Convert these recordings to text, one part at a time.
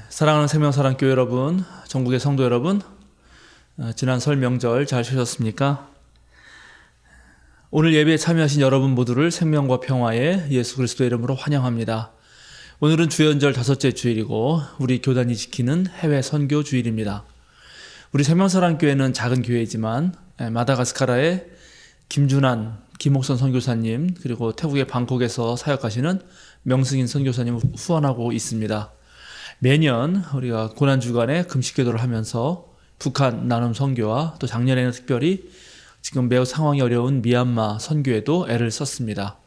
사랑하는 생명사랑교회 여러분, 전국의 성도 여러분, 지난 설 명절 잘 쉬셨습니까? 오늘 예배에 참여하신 여러분 모두를 생명과 평화의 예수 그리스도의 이름으로 환영합니다. 오늘은 주연절 5째 주일이고 우리 교단이 지키는 해외 선교 주일입니다. 우리 생명사랑교회는 작은 교회이지만 마다가스카르의 김준환, 김옥선 선교사님, 그리고 태국의 방콕에서 사역하시는 명승인 선교사님을 후원하고 있습니다. 매년 우리가 고난주간에 금식기도를 하면서 북한 나눔 선교와 또 작년에는 특별히 지금 매우 상황이 어려운 미얀마 선교에도 애를 썼습니다.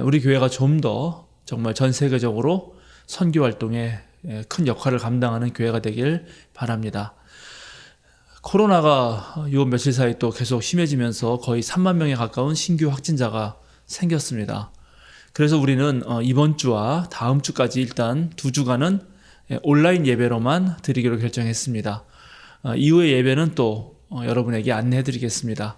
우리 교회가 좀 더 정말 전 세계적으로 선교 활동에 큰 역할을 감당하는 교회가 되길 바랍니다. 코로나가 요 며칠 사이 또 계속 심해지면서 거의 3만 명에 가까운 신규 확진자가 생겼습니다. 그래서 우리는 이번 주와 다음 주까지 일단 2주간은 온라인 예배로만 드리기로 결정했습니다. 이후의 예배는 또 여러분에게 안내해드리겠습니다.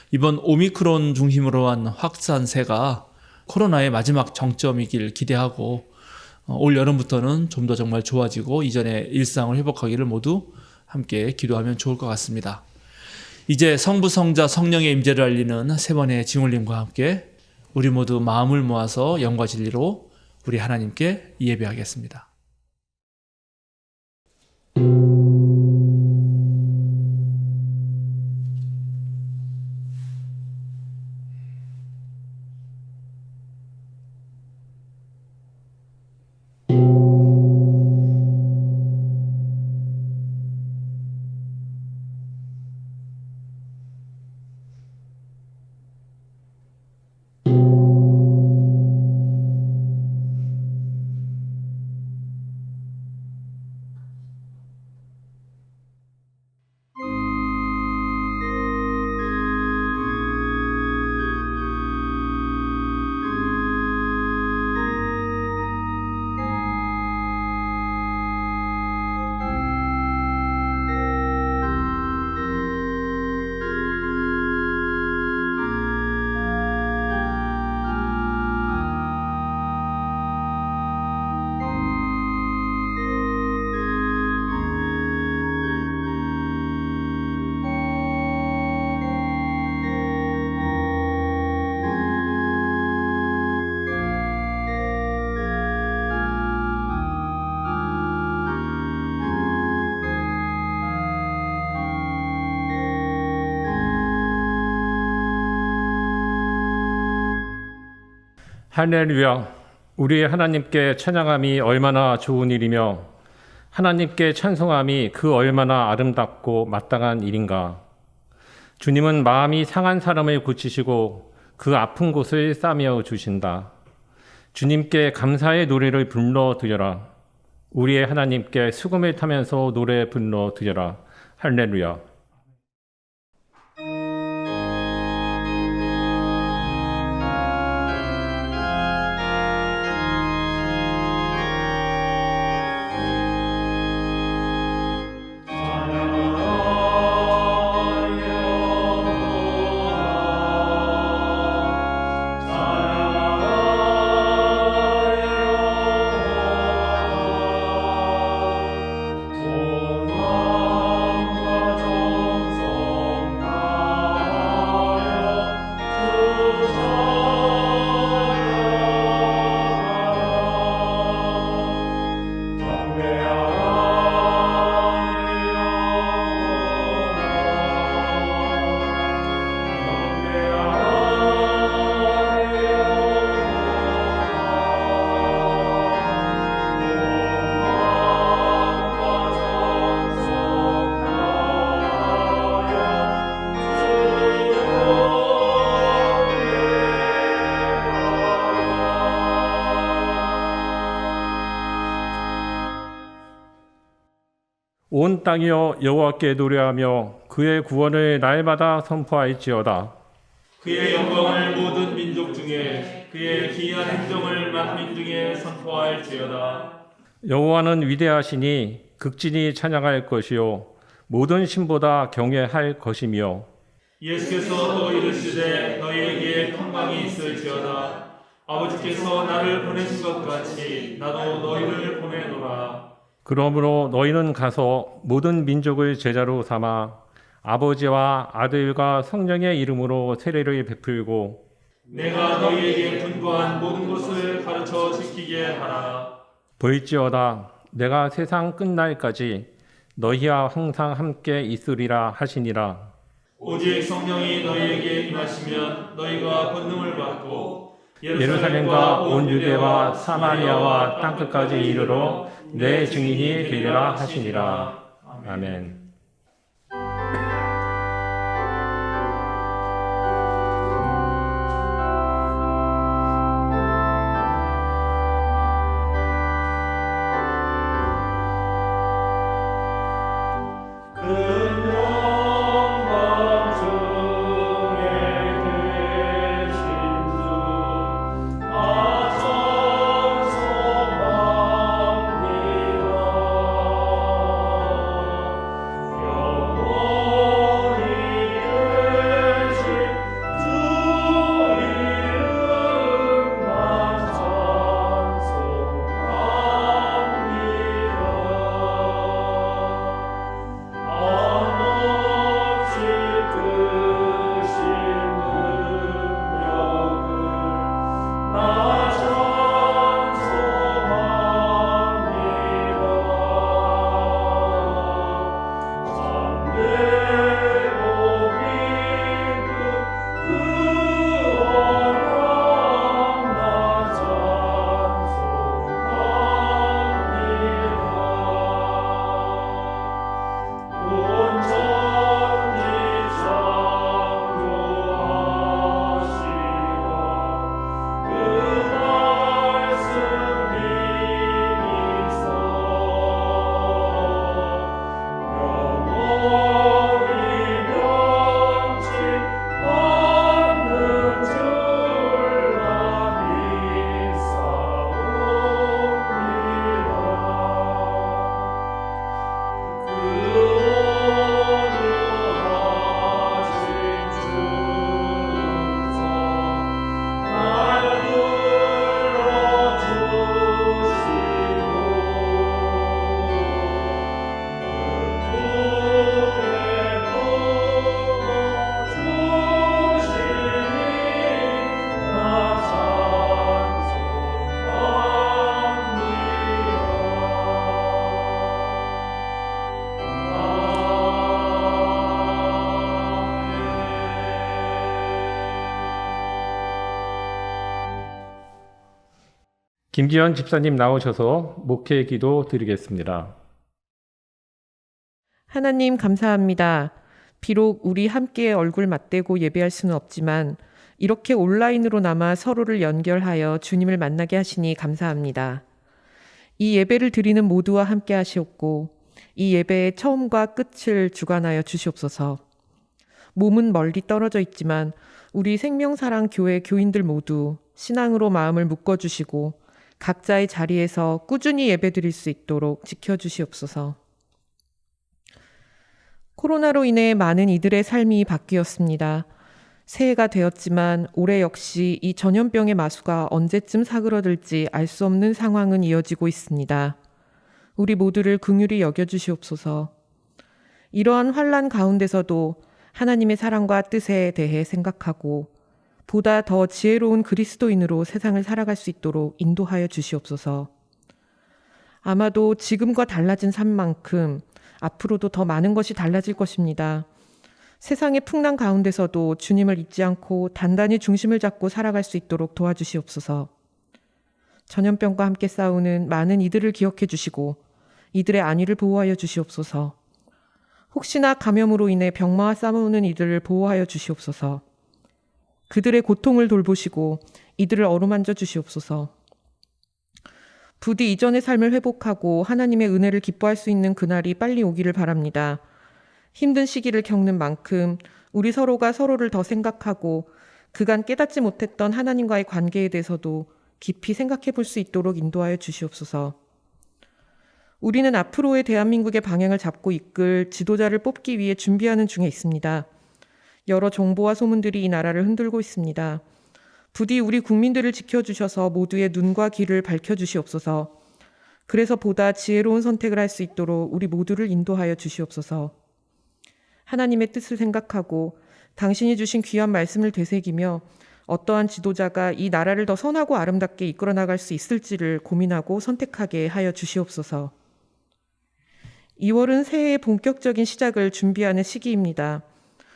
이번 오미크론 중심으로 한 확산세가 코로나의 마지막 정점이길 기대하고 올 여름부터는 좀 더 정말 좋아지고 이전의 일상을 회복하기를 모두 함께 기도하면 좋을 것 같습니다. 이제 성부, 성자, 성령의 임재를 알리는 세 번의 징홀림과 함께 우리 모두 마음을 모아서 영과 진리로 우리 하나님께 예배하겠습니다. 할렐루야. 우리 하나님께 찬양함이 얼마나 좋은 일이며 하나님께 찬송함이 그 얼마나 아름답고 마땅한 일인가. 주님은 마음이 상한 사람을 고치시고 그 아픈 곳을 싸매어 주신다. 주님께 감사의 노래를 불러드려라. 우리의 하나님께 수금을 타면서 노래 불러드려라. 할렐루야. 온 땅이여 여호와께 노래하며 그의 구원을 날마다 선포할지어다. 그의 영광을 모든 민족 중에 그의 기이한 행정을 만민 중에 선포할지어다. 여호와는 위대하시니 극진히 찬양할 것이요 모든 신보다 경외할 것이며 예수께서 또 이르시되 너희에게 평강이 있을지어다. 아버지께서 나를 보내신 것 같이 나도 너희를 보내노라. 그러므로 너희는 가서 모든 민족을 제자로 삼아 아버지와 아들과 성령의 이름으로 세례를 베풀고 내가 너희에게 분부한 모든 것을 가르쳐 지키게 하라. 볼지어다 내가 세상 끝날까지 너희와 항상 함께 있으리라 하시니라. 오직 성령이 너희에게 임하시면 너희가 권능을 받고 예루살렘과 온 유대와 사마리아와 땅끝까지 이르러 내 증인이 되리라 하시니라. 아멘. 김지현 집사님 나오셔서 목회 기도 드리겠습니다. 하나님 감사합니다. 비록 우리 함께 얼굴 맞대고 예배할 수는 없지만 이렇게 온라인으로나마 서로를 연결하여 주님을 만나게 하시니 감사합니다. 이 예배를 드리는 모두와 함께 하시옵고 이 예배의 처음과 끝을 주관하여 주시옵소서. 몸은 멀리 떨어져 있지만 우리 생명사랑교회 교인들 모두 신앙으로 마음을 묶어주시고 각자의 자리에서 꾸준히 예배드릴 수 있도록 지켜주시옵소서. 코로나로 인해 많은 이들의 삶이 바뀌었습니다. 새해가 되었지만 올해 역시 이 전염병의 마수가 언제쯤 사그러들지 알 수 없는 상황은 이어지고 있습니다. 우리 모두를 긍휼히 여겨주시옵소서. 이러한 환난 가운데서도 하나님의 사랑과 뜻에 대해 생각하고 보다 더 지혜로운 그리스도인으로 세상을 살아갈 수 있도록 인도하여 주시옵소서. 아마도 지금과 달라진 삶만큼 앞으로도 더 많은 것이 달라질 것입니다. 세상의 풍랑 가운데서도 주님을 잊지 않고 단단히 중심을 잡고 살아갈 수 있도록 도와주시옵소서. 전염병과 함께 싸우는 많은 이들을 기억해 주시고 이들의 안위를 보호하여 주시옵소서. 혹시나 감염으로 인해 병마와 싸우는 이들을 보호하여 주시옵소서. 그들의 고통을 돌보시고 이들을 어루만져 주시옵소서. 부디 이전의 삶을 회복하고 하나님의 은혜를 기뻐할 수 있는 그날이 빨리 오기를 바랍니다. 힘든 시기를 겪는 만큼 우리 서로가 서로를 더 생각하고 그간 깨닫지 못했던 하나님과의 관계에 대해서도 깊이 생각해 볼 수 있도록 인도하여 주시옵소서. 우리는 앞으로의 대한민국의 방향을 잡고 이끌 지도자를 뽑기 위해 준비하는 중에 있습니다. 여러 정보와 소문들이 이 나라를 흔들고 있습니다. 부디 우리 국민들을 지켜주셔서 모두의 눈과 귀를 밝혀주시옵소서. 그래서 보다 지혜로운 선택을 할 수 있도록 우리 모두를 인도하여 주시옵소서. 하나님의 뜻을 생각하고 당신이 주신 귀한 말씀을 되새기며 어떠한 지도자가 이 나라를 더 선하고 아름답게 이끌어 나갈 수 있을지를 고민하고 선택하게 하여 주시옵소서. 2월은 새해의 본격적인 시작을 준비하는 시기입니다.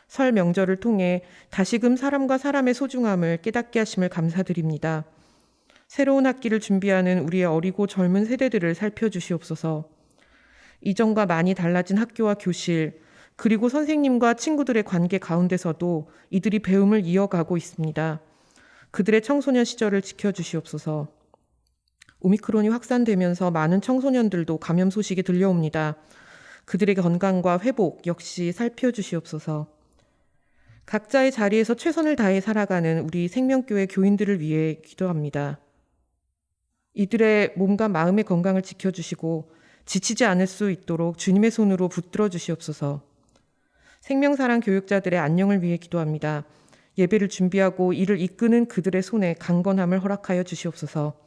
설 명절을 통해 다시금 사람과 사람의 소중함을 깨닫게 하심을 감사드립니다. 새로운 학기를 준비하는 우리의 어리고 젊은 세대들을 살펴주시옵소서. 이전과 많이 달라진 학교와 교실, 그리고 선생님과 친구들의 관계 가운데서도 이들이 배움을 이어가고 있습니다. 그들의 청소년 시절을 지켜주시옵소서. 오미크론이 확산되면서 많은 청소년들도 감염 소식이 들려옵니다. 그들의 건강과 회복 역시 살펴주시옵소서. 각자의 자리에서 최선을 다해 살아가는 우리 생명교회 교인들을 위해 기도합니다. 이들의 몸과 마음의 건강을 지켜주시고 지치지 않을 수 있도록 주님의 손으로 붙들어 주시옵소서. 생명사랑 교육자들의 안녕을 위해 기도합니다. 예배를 준비하고 이를 이끄는 그들의 손에 강건함을 허락하여 주시옵소서.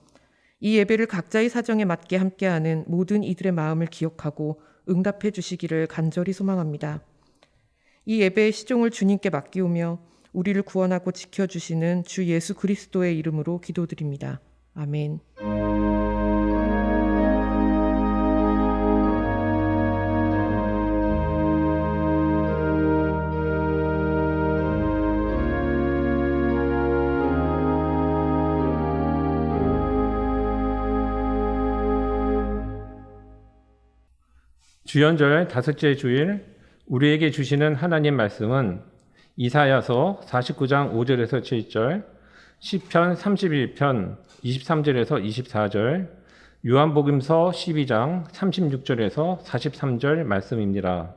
이 예배를 각자의 사정에 맞게 함께하는 모든 이들의 마음을 기억하고 응답해 주시기를 간절히 소망합니다. 이 예배의 시종을 주님께 맡기오며 우리를 구원하고 지켜주시는 주 예수 그리스도의 이름으로 기도드립니다. 아멘. 주연절 다섯째 주일 우리에게 주시는 하나님 말씀은 이사야서 49장 5절에서 7절, 시편 31편 23절에서 24절, 요한복음서 12장 36절에서 43절 말씀입니다.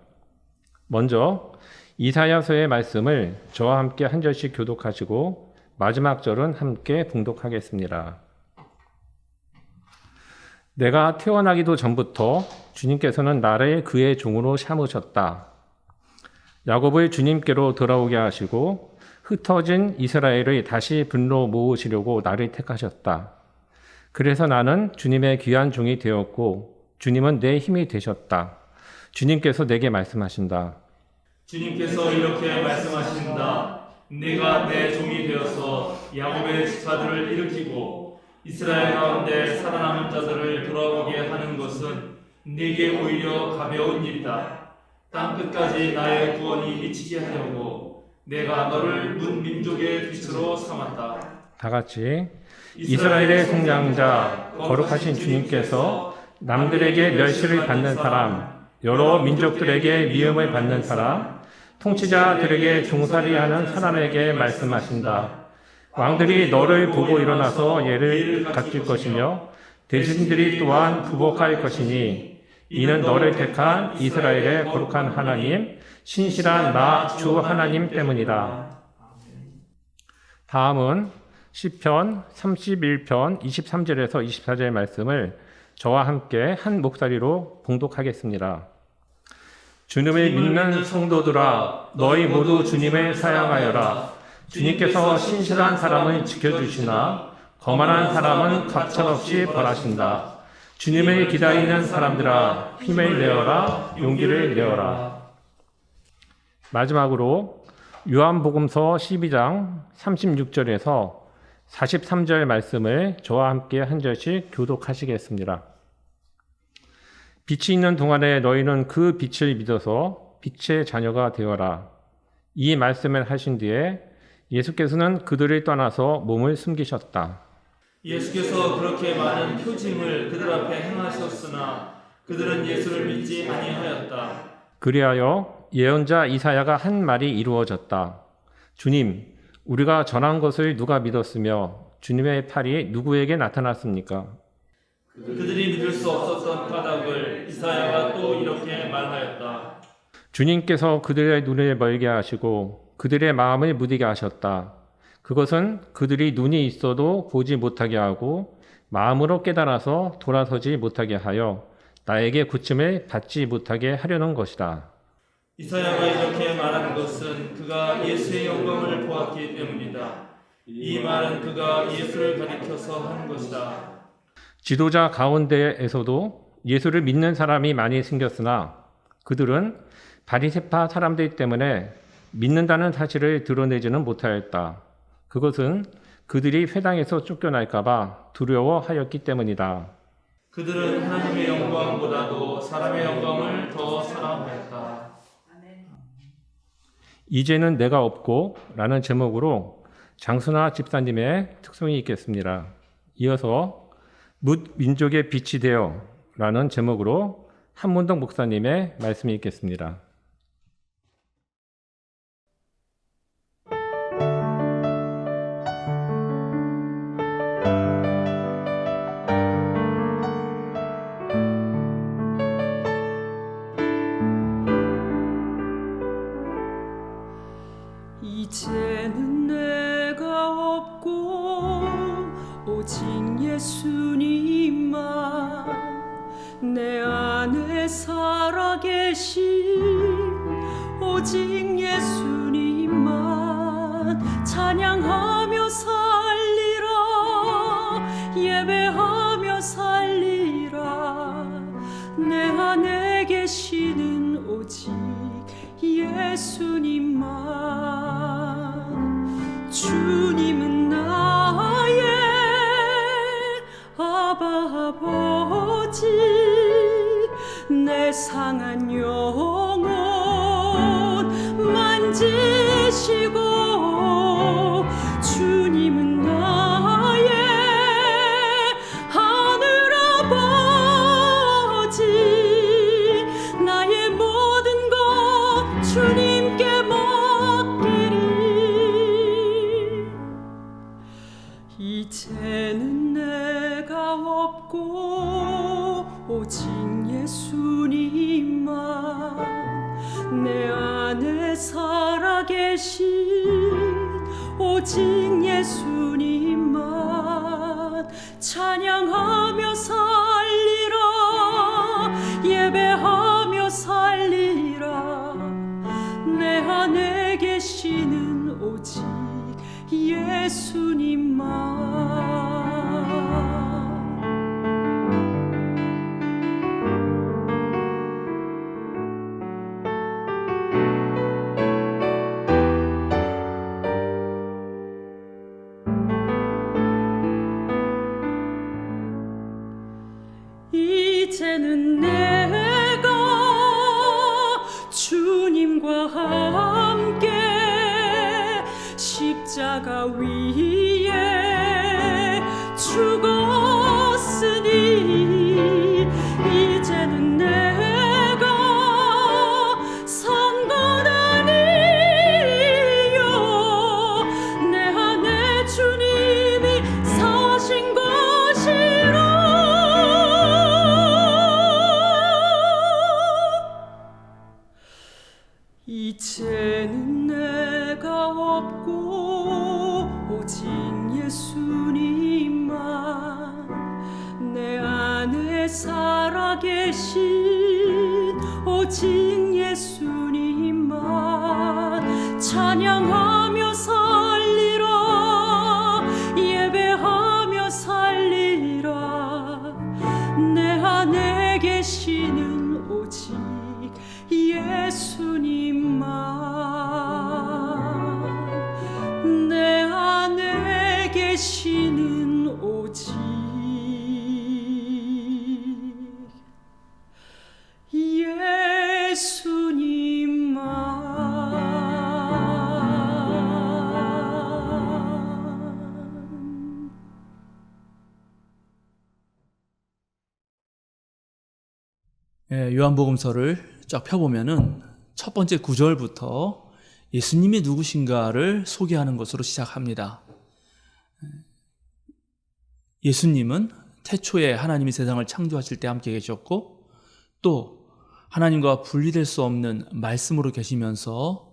먼저 이사야서의 말씀을 저와 함께 한 절씩 교독하시고 마지막 절은 함께 봉독하겠습니다. 내가 태어나기도 전부터 주님께서는 나를 그의 종으로 삼으셨다. 야곱을 주님께로 돌아오게 하시고 흩어진 이스라엘을 다시 분노 모으시려고 나를 택하셨다. 그래서 나는 주님의 귀한 종이 되었고 주님은 내 힘이 되셨다. 주님께서 내게 말씀하신다. 주님께서 이렇게 말씀하신다. 내가 내 종이 되어서 야곱의 지파들을 일으키고 이스라엘 가운데 살아남은 자들을 돌아오게 하는 것은 네게 오히려 가벼운 일이다. 땅 끝까지 나의 구원이 미치게 하려고 내가 너를 문 민족의 빛으로 삼았다. 다 같이 이스라엘의 속량자 거룩하신 주님께서 남들에게 멸시를 받는 사람, 여러 민족들에게 미움을 받는 사람, 통치자들에게 종살이하는 사람에게 말씀하신다. 왕들이 너를 보고 일어나서 예를 갖출 것이며 대신들이 또한 부복할 것이니 이는 너를 택한 이스라엘의 거룩한 하나님, 신실한 나 주 하나님 때문이다. 다음은 시편 31편 23절에서 24절 말씀을 저와 함께 한 목소리로 봉독하겠습니다. 주님을 믿는 성도들아, 너희 모두 주님을 사랑하여라. 주님께서 신실한 사람을 지켜주시나 거만한 사람은 가차없이 벌하신다. 주님을 기다리는 사람들아, 힘을 내어라, 용기를 내어라. 마지막으로 요한복음서 12장 36절에서 43절 말씀을 저와 함께 한 절씩 교독하시겠습니다. 빛이 있는 동안에 너희는 그 빛을 믿어서 빛의 자녀가 되어라. 이 말씀을 하신 뒤에 예수께서는 그들을 떠나서 몸을 숨기셨다. 예수께서 그렇게 많은 표징을 그들 앞에 행하셨으나 그들은 예수를 믿지 아니하였다. 그리하여 예언자 이사야가 한 말이 이루어졌다. 주님, 우리가 전한 것을 누가 믿었으며 주님의 팔이 누구에게 나타났습니까? 그들이 믿을 수 없었던 까닭을 이사야가 또 이렇게 말하였다. 주님께서 그들의 눈을 멀게 하시고 그들의 마음을 무디게 하셨다. 그것은 그들이 눈이 있어도 보지 못하게 하고 마음으로 깨달아서 돌아서지 못하게 하여 나에게 고침을 받지 못하게 하려는 것이다. 이사야가 이렇게 말한 것은 그가 예수의 영광을 보았기 때문이다. 이 말은 그가 예수를 가리켜서 한 것이다. 지도자 가운데에서도 예수를 믿는 사람이 많이 생겼으나 그들은 바리새파 사람들 때문에 믿는다는 사실을 드러내지는 못하였다. 그것은 그들이 회당에서 쫓겨날까 봐 두려워하였기 때문이다. 그들은 하나님의 영광보다도 사람의 영광을 더 사랑하였다. 이제는 내가 없고 라는 제목으로 장순아 집사님의 특송이 있겠습니다. 이어서 묻 민족의 빛이 되어 라는 제목으로 한문덕 목사님의 말씀이 있겠습니다. 이제는 내가 없고 오직 예수님만 내 안에 살아계신 오직 예수님만 찬양하며 살리라 예배하며 살리라 내 안에 계시는 오직 예수님만 주님은 나의 아바 아버지 내 상한 영혼 만지시고 주님은 나의 하늘 아버지 나의 모든 것 주님께 맡기리 이제는 내가 없고 오직 예수님만 내 안에 살아계신 오직 예수님만 찬양하며 살리라 예배하며 살리라 내 안에 계시는 오직 예수님만 이제는 내가 주님과 함께 십자가 위에 죽었으니 이제는 내가 산 것 아니요 내 안에 주님이 사신 것이라 이제는 내가 없고 오직 예수님만 내 안에 살아계신 오직 예수님만 찬양하며 살리라 예배하며 살리라 내 안에 계시는 오직 예수님만 내 안에 계시는 오직 예수님만 요한복음서를 쫙 펴보면은 첫 번째 구절부터 예수님이 누구신가를 소개하는 것으로 시작합니다. 예수님은 태초에 하나님이 세상을 창조하실 때 함께 계셨고 또 하나님과 분리될 수 없는 말씀으로 계시면서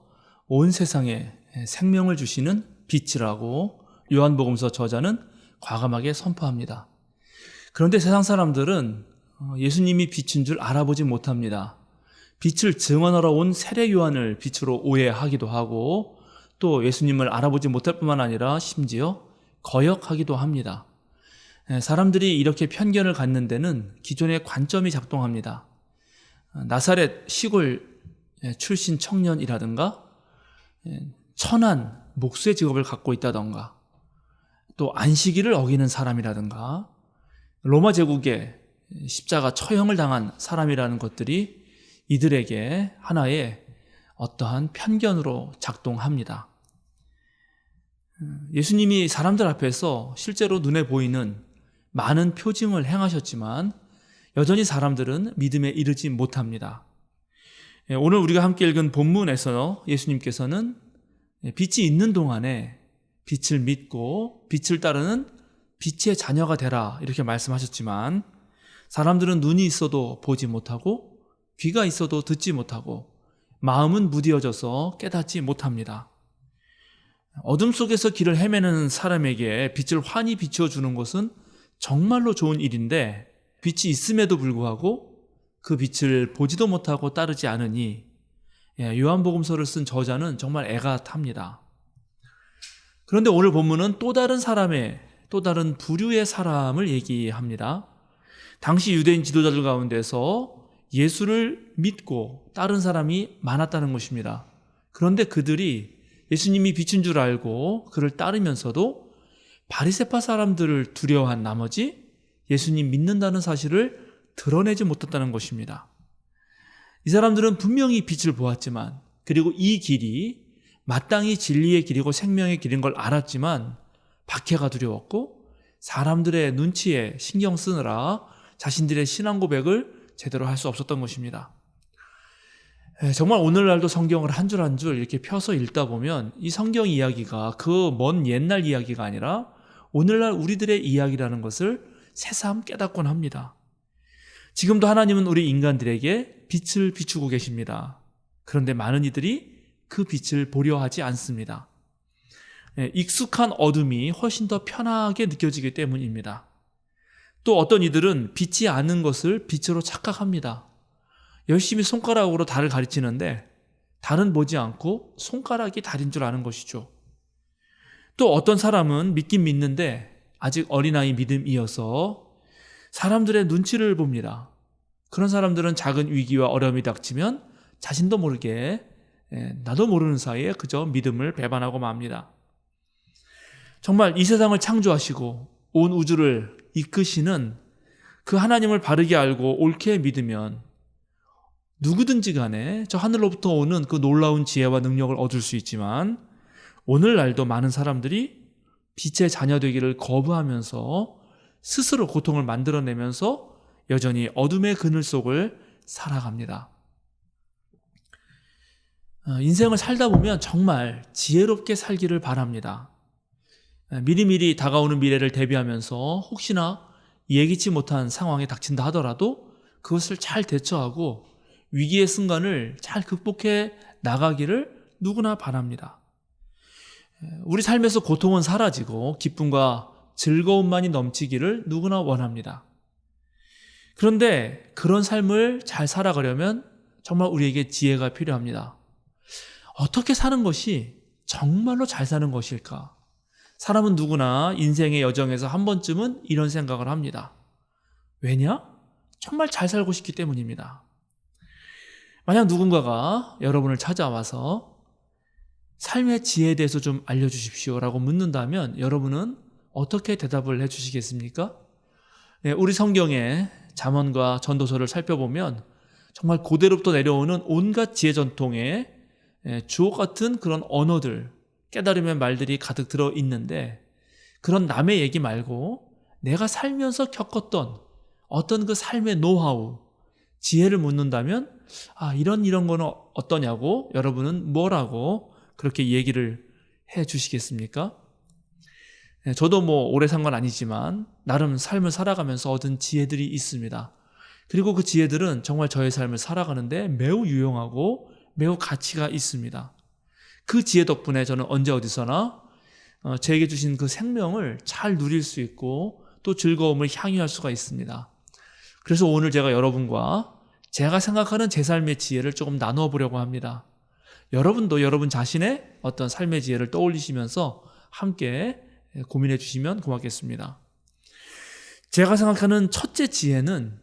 온 세상에 생명을 주시는 빛이라고 요한복음서 저자는 과감하게 선포합니다. 그런데 세상 사람들은 예수님이 빛인 줄 알아보지 못합니다. 빛을 증언하러 온 세례 요한을 빛으로 오해하기도 하고 또 예수님을 알아보지 못할 뿐만 아니라 심지어 거역하기도 합니다. 사람들이 이렇게 편견을 갖는 데는 기존의 관점이 작동합니다. 나사렛 시골 출신 청년이라든가 천한 목수의 직업을 갖고 있다던가 또 안식일을 어기는 사람이라든가 로마 제국에 십자가 처형을 당한 사람이라는 것들이 이들에게 하나의 어떠한 편견으로 작동합니다. 예수님이 사람들 앞에서 실제로 눈에 보이는 많은 표징을 행하셨지만 여전히 사람들은 믿음에 이르지 못합니다. 오늘 우리가 함께 읽은 본문에서 예수님께서는 빛이 있는 동안에 빛을 믿고 빛을 따르는 빛의 자녀가 되라 이렇게 말씀하셨지만 사람들은 눈이 있어도 보지 못하고 귀가 있어도 듣지 못하고 마음은 무디어져서 깨닫지 못합니다. 어둠 속에서 길을 헤매는 사람에게 빛을 환히 비추어주는 것은 정말로 좋은 일인데 빛이 있음에도 불구하고 그 빛을 보지도 못하고 따르지 않으니 요한복음서를 쓴 저자는 정말 애가 탑니다. 그런데 오늘 본문은 또 다른 사람의 또 다른 부류의 사람을 얘기합니다. 당시 유대인 지도자들 가운데서 예수를 믿고 따른 사람이 많았다는 것입니다. 그런데 그들이 예수님이 빛인 줄 알고 그를 따르면서도 바리새파 사람들을 두려워한 나머지 예수님 믿는다는 사실을 드러내지 못했다는 것입니다. 이 사람들은 분명히 빛을 보았지만 그리고 이 길이 마땅히 진리의 길이고 생명의 길인 걸 알았지만 박해가 두려웠고 사람들의 눈치에 신경 쓰느라 자신들의 신앙 고백을 제대로 할 수 없었던 것입니다. 정말 오늘날도 성경을 한 줄 한 줄 이렇게 펴서 읽다 보면 이 성경 이야기가 그 먼 옛날 이야기가 아니라 오늘날 우리들의 이야기라는 것을 새삼 깨닫곤 합니다. 지금도 하나님은 우리 인간들에게 빛을 비추고 계십니다. 그런데 많은 이들이 그 빛을 보려 하지 않습니다. 익숙한 어둠이 훨씬 더 편하게 느껴지기 때문입니다. 또 어떤 이들은 빛이 않은 것을 빛으로 착각합니다. 열심히 손가락으로 달을 가르치는데 달은 보지 않고 손가락이 달인 줄 아는 것이죠. 또 어떤 사람은 믿긴 믿는데 아직 어린아이 믿음이어서 사람들의 눈치를 봅니다. 그런 사람들은 작은 위기와 어려움이 닥치면 자신도 모르게 나도 모르는 사이에 그저 믿음을 배반하고 맙니다. 정말 이 세상을 창조하시고 온 우주를 이끄시는 그 하나님을 바르게 알고 옳게 믿으면 누구든지 간에 저 하늘로부터 오는 그 놀라운 지혜와 능력을 얻을 수 있지만 오늘날도 많은 사람들이 빛의 자녀 되기를 거부하면서 스스로 고통을 만들어내면서 여전히 어둠의 그늘 속을 살아갑니다. 인생을 살다 보면 정말 지혜롭게 살기를 바랍니다. 미리미리 다가오는 미래를 대비하면서 혹시나 예기치 못한 상황에 닥친다 하더라도 그것을 잘 대처하고 위기의 순간을 잘 극복해 나가기를 누구나 바랍니다. 우리 삶에서 고통은 사라지고 기쁨과 즐거움만이 넘치기를 누구나 원합니다. 그런데 그런 삶을 잘 살아가려면 정말 우리에게 지혜가 필요합니다. 어떻게 사는 것이 정말로 잘 사는 것일까? 사람은 누구나 인생의 여정에서 한 번쯤은 이런 생각을 합니다. 왜냐? 정말 잘 살고 싶기 때문입니다. 만약 누군가가 여러분을 찾아와서 삶의 지혜에 대해서 좀 알려주십시오라고 묻는다면 여러분은 어떻게 대답을 해주시겠습니까? 우리 성경의 잠언과 전도서를 살펴보면 정말 고대로부터 내려오는 온갖 지혜 전통에 주옥 같은 그런 언어들, 깨달음의 말들이 가득 들어있는데 그런 남의 얘기 말고 내가 살면서 겪었던 어떤 그 삶의 노하우, 지혜를 묻는다면 이런 거는 어떠냐고 여러분은 뭐라고 그렇게 얘기를 해 주시겠습니까? 저도 오래 산 건 아니지만 나름 삶을 살아가면서 얻은 지혜들이 있습니다. 그리고 그 지혜들은 정말 저의 삶을 살아가는데 매우 유용하고 매우 가치가 있습니다. 그 지혜 덕분에 저는 언제 어디서나 저에게 주신 그 생명을 잘 누릴 수 있고 또 즐거움을 향유할 수가 있습니다. 그래서 오늘 제가 여러분과 제가 생각하는 제 삶의 지혜를 조금 나누어 보려고 합니다. 여러분도 여러분 자신의 어떤 삶의 지혜를 떠올리시면서 함께 고민해 주시면 고맙겠습니다. 제가 생각하는 첫째 지혜는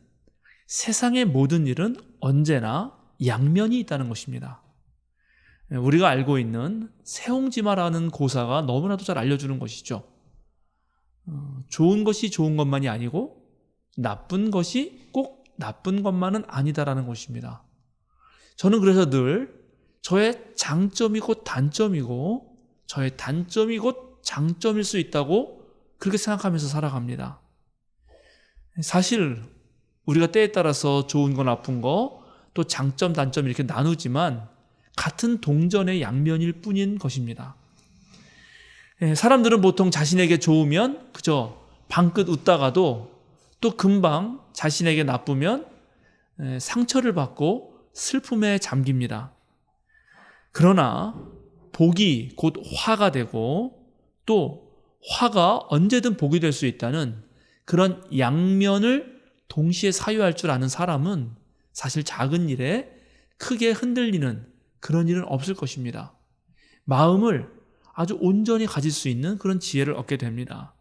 세상의 모든 일은 언제나 양면이 있다는 것입니다. 우리가 알고 있는 세옹지마라는 고사가 너무나도 잘 알려주는 것이죠. 좋은 것이 좋은 것만이 아니고 나쁜 것이 꼭 나쁜 것만은 아니다라는 것입니다. 저는 그래서 늘 저의 장점이 곧 단점이고 저의 단점이 곧 장점일 수 있다고 그렇게 생각하면서 살아갑니다. 사실 우리가 때에 따라서 좋은 거 나쁜 거 또 장점 단점 이렇게 나누지만 같은 동전의 양면일 뿐인 것입니다. 사람들은 보통 자신에게 좋으면 그저 방긋 웃다가도 또 금방 자신에게 나쁘면 상처를 받고 슬픔에 잠깁니다. 그러나 복이 곧 화가 되고 또 화가 언제든 복이 될 수 있다는 그런 양면을 동시에 사유할 줄 아는 사람은 사실 작은 일에 크게 흔들리는 그런 일은 없을 것입니다. 마음을 아주 온전히 가질 수 있는 그런 지혜를 얻게 됩니다.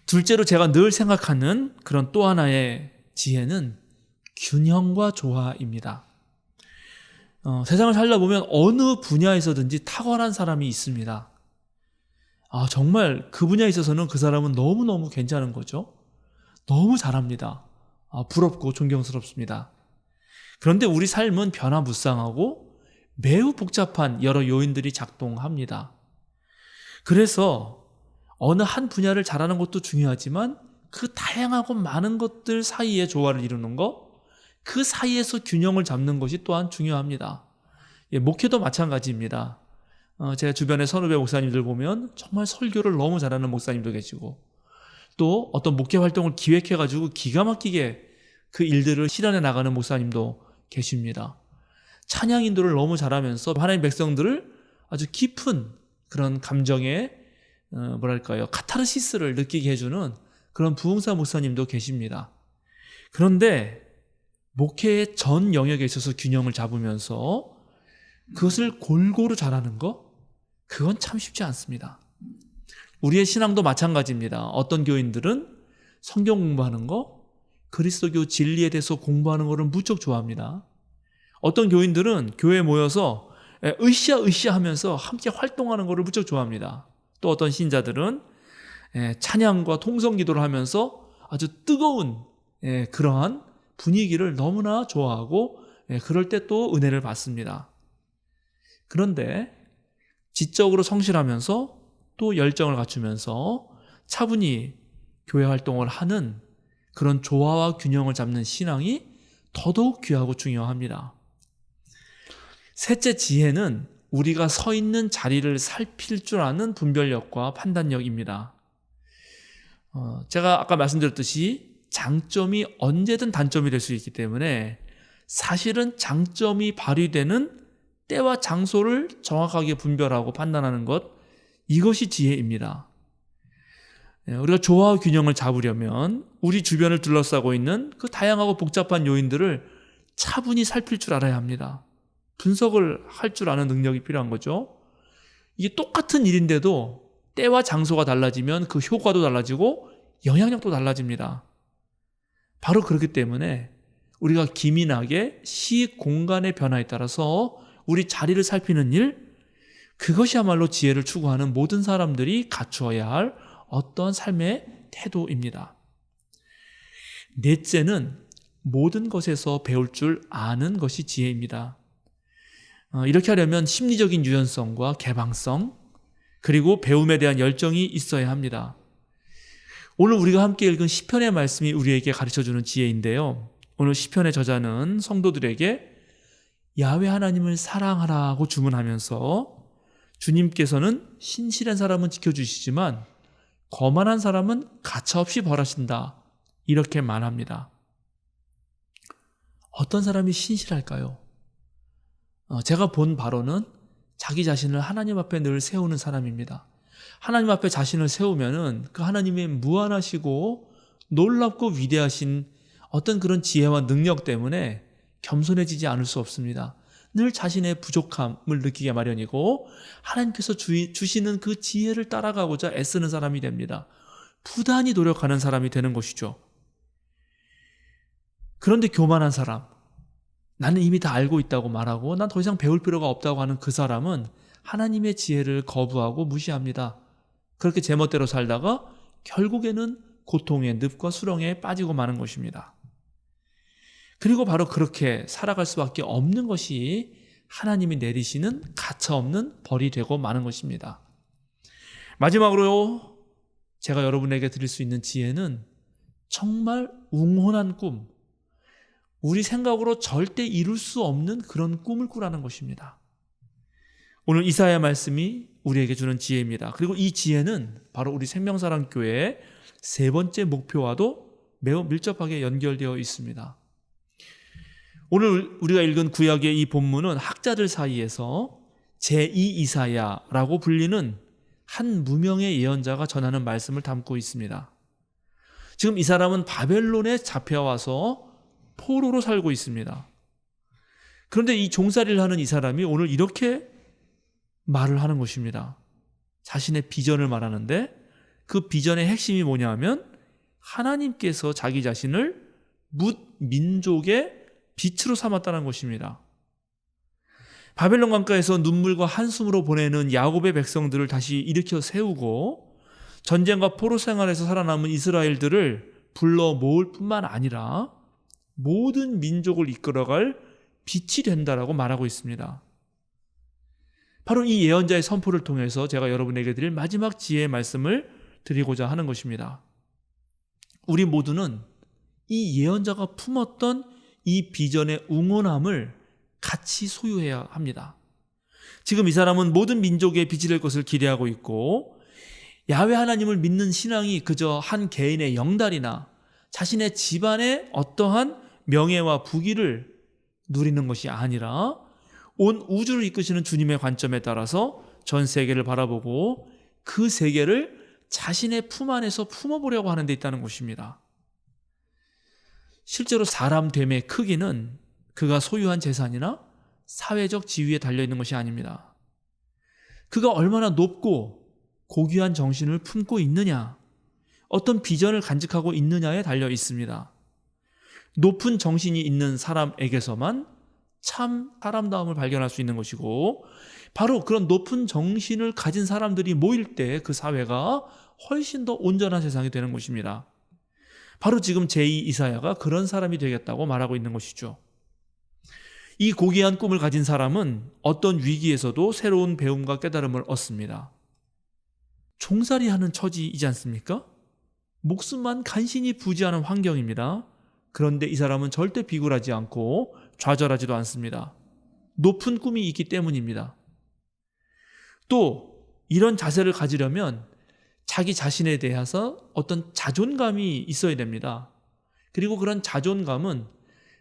둘째로 제가 늘 생각하는 그런 또 하나의 지혜는 균형과 조화입니다. 세상을 살다 보면 어느 분야에서든지 탁월한 사람이 있습니다. 정말 그 분야에 있어서는 그 사람은 너무너무 괜찮은 거죠. 너무 잘합니다. 부럽고 존경스럽습니다. 그런데 우리 삶은 변화무쌍하고 매우 복잡한 여러 요인들이 작동합니다. 그래서 어느 한 분야를 잘하는 것도 중요하지만 그 다양하고 많은 것들 사이에 조화를 이루는 것, 그 사이에서 균형을 잡는 것이 또한 중요합니다. 목회도 마찬가지입니다. 제가 주변에 선후배 목사님들 보면 정말 설교를 너무 잘하는 목사님도 계시고 또 어떤 목회 활동을 기획해가지고 기가 막히게 그 일들을 실현해 나가는 목사님도 계십니다. 찬양 인도를 너무 잘하면서 하나님 백성들을 아주 깊은 그런 감정의 카타르시스를 느끼게 해주는 그런 부흥사 목사님도 계십니다. 그런데 목회의 전 영역에 있어서 균형을 잡으면서 그것을 골고루 잘하는 거, 그건 참 쉽지 않습니다. 우리의 신앙도 마찬가지입니다. 어떤 교인들은 성경 공부하는 거, 그리스도교 진리에 대해서 공부하는 거를 무척 좋아합니다. 어떤 교인들은 교회에 모여서 으쌰으쌰 하면서 함께 활동하는 거를 무척 좋아합니다. 또 어떤 신자들은 찬양과 통성기도를 하면서 아주 뜨거운 그러한 분위기를 너무나 좋아하고 그럴 때 또 은혜를 받습니다. 그런데 지적으로 성실하면서 또 열정을 갖추면서 차분히 교회 활동을 하는 그런 조화와 균형을 잡는 신앙이 더더욱 귀하고 중요합니다. 셋째 지혜는 우리가 서 있는 자리를 살필 줄 아는 분별력과 판단력입니다. 제가 아까 말씀드렸듯이 장점이 언제든 단점이 될 수 있기 때문에 사실은 장점이 발휘되는 때와 장소를 정확하게 분별하고 판단하는 것, 이것이 지혜입니다. 우리가 조화와 균형을 잡으려면 우리 주변을 둘러싸고 있는 그 다양하고 복잡한 요인들을 차분히 살필 줄 알아야 합니다. 분석을 할 줄 아는 능력이 필요한 거죠. 이게 똑같은 일인데도 때와 장소가 달라지면 그 효과도 달라지고 영향력도 달라집니다. 바로 그렇기 때문에 우리가 기민하게 시 공간의 변화에 따라서 우리 자리를 살피는 일, 그것이야말로 지혜를 추구하는 모든 사람들이 갖추어야 할 어떤 삶의 태도입니다. 넷째는 모든 것에서 배울 줄 아는 것이 지혜입니다. 이렇게 하려면 심리적인 유연성과 개방성, 그리고 배움에 대한 열정이 있어야 합니다. 오늘 우리가 함께 읽은 시편의 말씀이 우리에게 가르쳐주는 지혜인데요. 오늘 시편의 저자는 성도들에게 야훼 하나님을 사랑하라고 주문하면서 주님께서는 신실한 사람은 지켜주시지만 거만한 사람은 가차없이 벌하신다, 이렇게 말합니다. 어떤 사람이 신실할까요? 제가 본 바로는 자기 자신을 하나님 앞에 늘 세우는 사람입니다. 하나님 앞에 자신을 세우면은 그 하나님의 무한하시고 놀랍고 위대하신 어떤 그런 지혜와 능력 때문에 겸손해지지 않을 수 없습니다. 늘 자신의 부족함을 느끼게 마련이고 하나님께서 주시는 그 지혜를 따라가고자 애쓰는 사람이 됩니다. 부단히 노력하는 사람이 되는 것이죠. 그런데 교만한 사람, 나는 이미 다 알고 있다고 말하고 난 더 이상 배울 필요가 없다고 하는 그 사람은 하나님의 지혜를 거부하고 무시합니다. 그렇게 제멋대로 살다가 결국에는 고통의 늪과 수렁에 빠지고 마는 것입니다. 그리고 바로 그렇게 살아갈 수밖에 없는 것이 하나님이 내리시는 가차없는 벌이 되고 마는 것입니다. 마지막으로 제가 여러분에게 드릴 수 있는 지혜는 정말 웅혼한 꿈, 우리 생각으로 절대 이룰 수 없는 그런 꿈을 꾸라는 것입니다. 오늘 이사야 말씀이 우리에게 주는 지혜입니다. 그리고 이 지혜는 바로 우리 생명사랑교회의 세 번째 목표와도 매우 밀접하게 연결되어 있습니다. 오늘 우리가 읽은 구약의 이 본문은 학자들 사이에서 제2 이사야라고 불리는 한 무명의 예언자가 전하는 말씀을 담고 있습니다. 지금 이 사람은 바벨론에 잡혀와서 포로로 살고 있습니다. 그런데 이 종살이를 하는 이 사람이 오늘 이렇게 말을 하는 것입니다. 자신의 비전을 말하는데 그 비전의 핵심이 뭐냐 하면 하나님께서 자기 자신을 뭇 민족의 빛으로 삼았다는 것입니다. 바벨론 강가에서 눈물과 한숨으로 보내는 야곱의 백성들을 다시 일으켜 세우고 전쟁과 포로 생활에서 살아남은 이스라엘들을 불러 모을 뿐만 아니라 모든 민족을 이끌어갈 빛이 된다라고 말하고 있습니다. 바로 이 예언자의 선포를 통해서 제가 여러분에게 드릴 마지막 지혜의 말씀을 드리고자 하는 것입니다. 우리 모두는 이 예언자가 품었던 이 비전의 웅혼함을 같이 소유해야 합니다. 지금 이 사람은 모든 민족의 빛이 될 것을 기대하고 있고 야훼 하나님을 믿는 신앙이 그저 한 개인의 영달이나 자신의 집안의 어떠한 명예와 부귀를 누리는 것이 아니라 온 우주를 이끄시는 주님의 관점에 따라서 전 세계를 바라보고 그 세계를 자신의 품 안에서 품어보려고 하는 데 있다는 것입니다. 실제로 사람 됨의 크기는 그가 소유한 재산이나 사회적 지위에 달려있는 것이 아닙니다. 그가 얼마나 높고 고귀한 정신을 품고 있느냐, 어떤 비전을 간직하고 있느냐에 달려 있습니다. 높은 정신이 있는 사람에게서만 참 사람다움을 발견할 수 있는 것이고 바로 그런 높은 정신을 가진 사람들이 모일 때 그 사회가 훨씬 더 온전한 세상이 되는 것입니다. 바로 지금 제2 이사야가 그런 사람이 되겠다고 말하고 있는 것이죠. 이 고귀한 꿈을 가진 사람은 어떤 위기에서도 새로운 배움과 깨달음을 얻습니다. 종살이하는 처지이지 않습니까? 목숨만 간신히 부지하는 환경입니다. 그런데 이 사람은 절대 비굴하지 않고 좌절하지도 않습니다. 높은 꿈이 있기 때문입니다. 또 이런 자세를 가지려면 자기 자신에 대해서 어떤 자존감이 있어야 됩니다. 그리고 그런 자존감은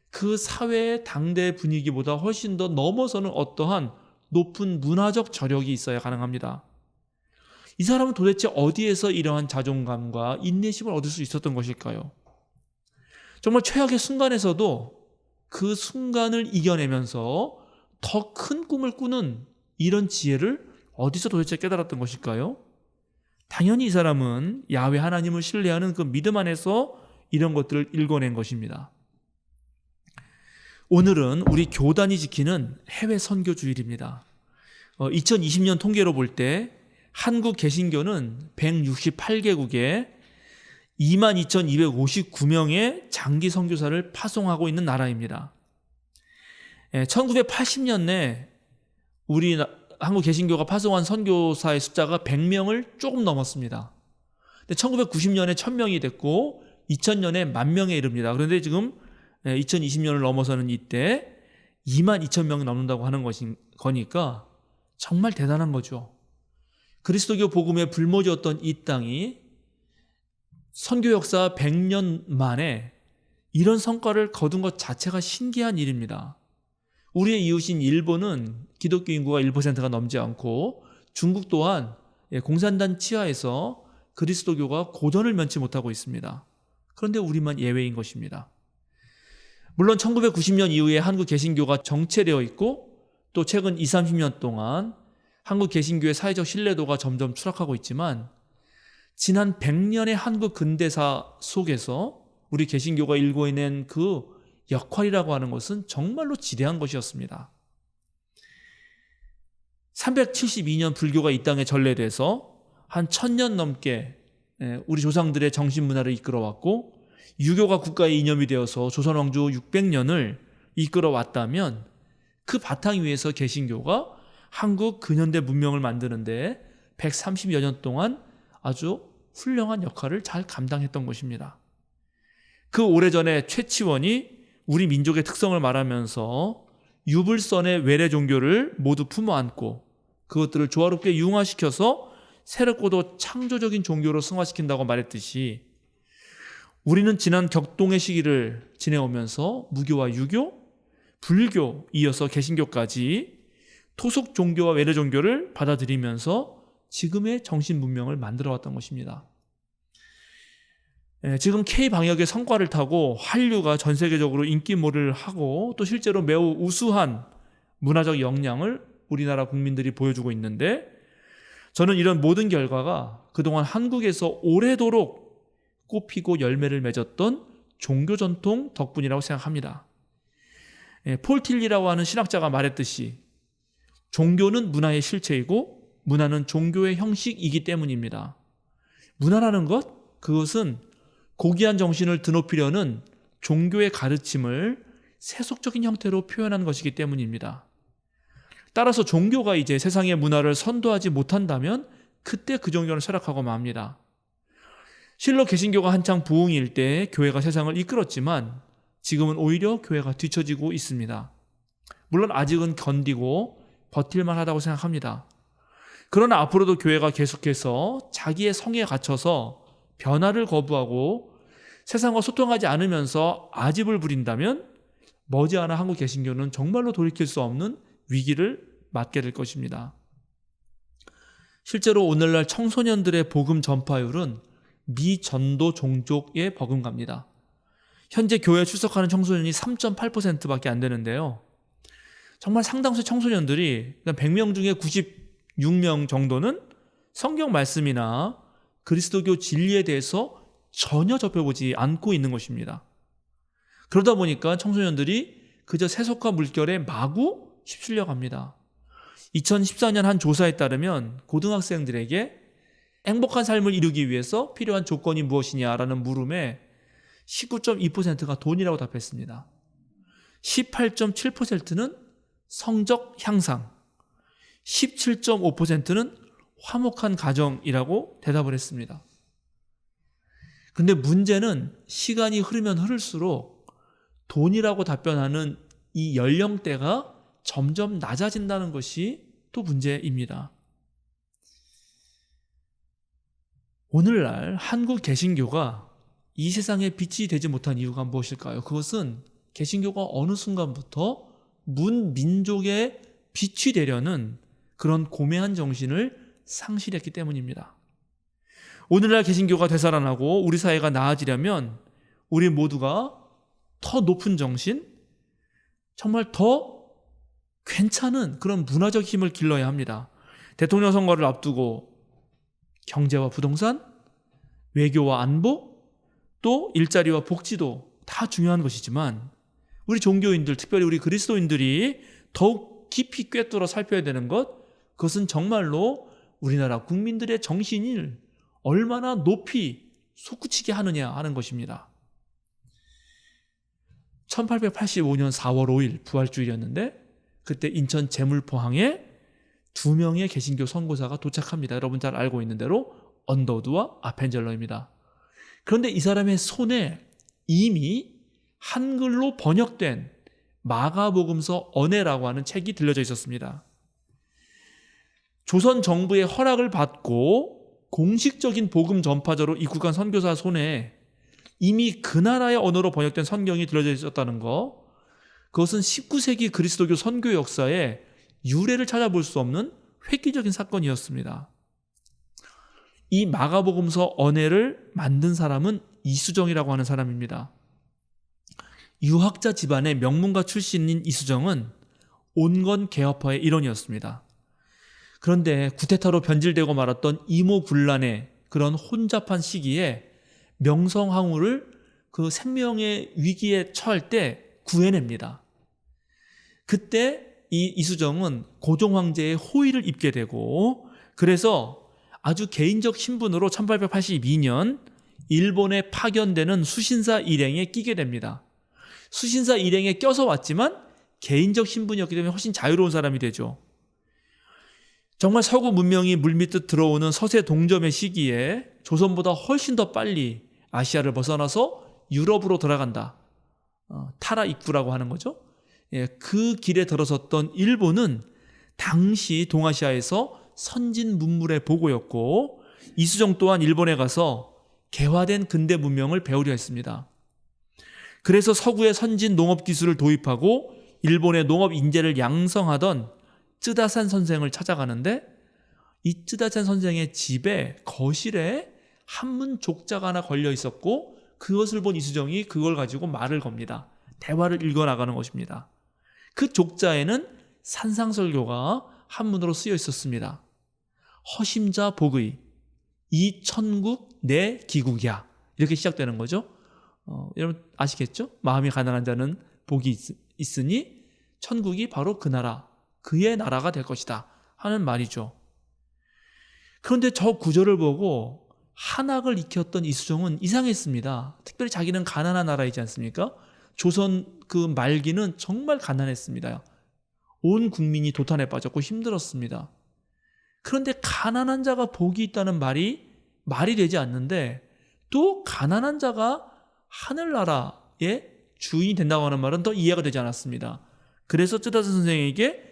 그 사회의 당대 분위기보다 훨씬 더 넘어서는 어떠한 높은 문화적 저력이 있어야 가능합니다. 이 사람은 도대체 어디에서 이러한 자존감과 인내심을 얻을 수 있었던 것일까요? 정말 최악의 순간에서도 그 순간을 이겨내면서 더 큰 꿈을 꾸는 이런 지혜를 어디서 도대체 깨달았던 것일까요? 당연히 이 사람은 야훼 하나님을 신뢰하는 그 믿음 안에서 이런 것들을 읽어낸 것입니다. 오늘은 우리 교단이 지키는 해외 선교 주일입니다. 2020년 통계로 볼 때 한국 개신교는 168개국에 22,259명의 장기 선교사를 파송하고 있는 나라입니다. 1980년에 우리 한국 개신교가 파송한 선교사의 숫자가 100명을 조금 넘었습니다. 근데 1990년에 1000명이 됐고 2000년에 10,000명에 이릅니다. 그런데 지금 2020년을 넘어서는 이때 22,000명이 넘는다고 하는 거니까 정말 대단한 거죠. 그리스도교 복음의 불모지였던 이 땅이 선교 역사 100년 만에 이런 성과를 거둔 것 자체가 신기한 일입니다. 우리의 이웃인 일본은 기독교 인구가 1%가 넘지 않고 중국 또한 공산당 치하에서 그리스도교가 고전을 면치 못하고 있습니다. 그런데 우리만 예외인 것입니다. 물론 1990년 이후에 한국 개신교가 정체되어 있고 또 최근 20, 30년 동안 한국 개신교의 사회적 신뢰도가 점점 추락하고 있지만 지난 100년의 한국 근대사 속에서 우리 개신교가 일궈낸 그 역할이라고 하는 것은 정말로 지대한 것이었습니다. 372년 불교가 이 땅에 전래돼서 한 1000년 넘게 우리 조상들의 정신문화를 이끌어왔고, 유교가 국가의 이념이 되어서 조선 왕조 600년을 이끌어왔다면 그 바탕 위에서 개신교가 한국 근현대 문명을 만드는데 130여 년 동안 아주 훌륭한 역할을 잘 감당했던 것입니다. 그 오래전에 최치원이 우리 민족의 특성을 말하면서 유불선의 외래 종교를 모두 품어안고 그것들을 조화롭게 융화시켜서 새롭고도 창조적인 종교로 승화시킨다고 말했듯이, 우리는 지난 격동의 시기를 지내오면서 무교와 유교, 불교, 이어서 개신교까지 토속 종교와 외래 종교를 받아들이면서 지금의 정신 문명을 만들어왔던 것입니다. 지금 K-방역의 성과를 타고 한류가 전 세계적으로 인기몰이를 하고 또 실제로 매우 우수한 문화적 역량을 우리나라 국민들이 보여주고 있는데, 저는 이런 모든 결과가 그동안 한국에서 오래도록 꽃피고 열매를 맺었던 종교 전통 덕분이라고 생각합니다. 폴 틸리라고 하는 신학자가 말했듯이 종교는 문화의 실체이고 문화는 종교의 형식이기 때문입니다. 문화라는 것, 그것은 고귀한 정신을 드높이려는 종교의 가르침을 세속적인 형태로 표현한 것이기 때문입니다. 따라서 종교가 이제 세상의 문화를 선도하지 못한다면 그때 그 종교는 쇠락하고 맙니다. 실로 개신교가 한창 부흥일 때 교회가 세상을 이끌었지만 지금은 오히려 교회가 뒤처지고 있습니다. 물론 아직은 견디고 버틸만 하다고 생각합니다. 그러나 앞으로도 교회가 계속해서 자기의 성에 갇혀서 변화를 거부하고 세상과 소통하지 않으면서 아집을 부린다면 머지않아 한국 개신교는 정말로 돌이킬 수 없는 위기를 맞게 될 것입니다. 실제로 오늘날 청소년들의 복음 전파율은 미전도 종족에 버금갑니다. 현재 교회에 출석하는 청소년이 3.8%밖에 안 되는데요. 정말 상당수의 청소년들이 100명 중에 96명 정도는 성경 말씀이나 그리스도교 진리에 대해서 전혀 접해보지 않고 있는 것입니다. 그러다 보니까 청소년들이 그저 세속화 물결에 마구 휩쓸려 갑니다. 2014년 한 조사에 따르면 고등학생들에게 행복한 삶을 이루기 위해서 필요한 조건이 무엇이냐라는 물음에 19.2%가 돈이라고 답했습니다. 18.7%는 성적 향상, 17.5%는 화목한 가정이라고 대답을 했습니다. 근데 문제는 시간이 흐르면 흐를수록 돈이라고 답변하는 이 연령대가 점점 낮아진다는 것이 또 문제입니다. 오늘날 한국 개신교가 이 세상에 빛이 되지 못한 이유가 무엇일까요? 그것은 개신교가 어느 순간부터 문민족의 빛이 되려는 그런 고매한 정신을 상실했기 때문입니다. 오늘날 개신교가 되살아나고 우리 사회가 나아지려면 우리 모두가 더 높은 정신, 정말 더 괜찮은 그런 문화적 힘을 길러야 합니다. 대통령 선거를 앞두고 경제와 부동산, 외교와 안보, 또 일자리와 복지도 다 중요한 것이지만 우리 종교인들, 특별히 우리 그리스도인들이 더욱 깊이 꿰뚫어 살펴야 되는 것, 그것은 정말로 우리나라 국민들의 정신을 얼마나 높이 솟구치게 하느냐 하는 것입니다. 1885년 4월 5일 부활주일이었는데 그때 인천 제물포항에 2명의 개신교 선교사가 도착합니다. 여러분 잘 알고 있는 대로 언더우드와 아펜젤러입니다. 그런데 이 사람의 손에 이미 한글로 번역된 마가복음서 언해라고 하는 책이 들려져 있었습니다. 조선 정부의 허락을 받고 공식적인 복음 전파자로 입국한 선교사 손에 이미 그 나라의 언어로 번역된 성경이 들려져 있었다는 거, 그것은 19세기 그리스도교 선교 역사에 유래를 찾아볼 수 없는 획기적인 사건이었습니다. 이 마가복음서 언해를 만든 사람은 이수정이라고 하는 사람입니다. 유학자 집안의 명문가 출신인 이수정은 온건 개혁파의 일원이었습니다. 그런데 구테타로 변질되고 말았던 이모군란의 그런 혼잡한 시기에 명성황후를 그 생명의 위기에 처할 때 구해냅니다. 그때 이 이수정은 고종 황제의 호의를 입게 되고, 그래서 아주 개인적 신분으로 1882년 일본에 파견되는 수신사 일행에 끼게 됩니다. 수신사 일행에 껴서 왔지만 개인적 신분이었기 때문에 훨씬 자유로운 사람이 되죠. 정말 서구 문명이 물밀듯 들어오는 서세 동점의 시기에 조선보다 훨씬 더 빨리 아시아를 벗어나서 유럽으로 들어간다. 타라 입구라고 하는 거죠. 예, 그 길에 들어섰던 일본은 당시 동아시아에서 선진 문물의 보고였고, 이수정 또한 일본에 가서 개화된 근대 문명을 배우려 했습니다. 그래서 서구의 선진 농업 기술을 도입하고 일본의 농업 인재를 양성하던 쯔다산 선생을 찾아가는데, 이 쯔다산 선생의 집에 거실에 한문 족자가 하나 걸려 있었고, 그것을 본 이수정이 그걸 가지고 말을 겁니다. 대화를 읽어나가는 것입니다. 그 족자에는 산상설교가 한문으로 쓰여 있었습니다. 허심자 복의, 이 천국 내 기국이야, 이렇게 시작되는 거죠. 여러분 아시겠죠? 마음이 가난한 자는 복이 있으니 천국이 바로 그 나라, 그의 나라가 될 것이다 하는 말이죠. 그런데 저 구절을 보고 한학을 익혔던 이수정은 이상했습니다. 특별히 자기는 가난한 나라이지 않습니까? 조선 그 말기는 정말 가난했습니다. 온 국민이 도탄에 빠졌고 힘들었습니다. 그런데 가난한 자가 복이 있다는 말이 되지 않는데, 또 가난한 자가 하늘나라의 주인이 된다고 하는 말은 더 이해가 되지 않았습니다. 그래서 쯔다산 선생에게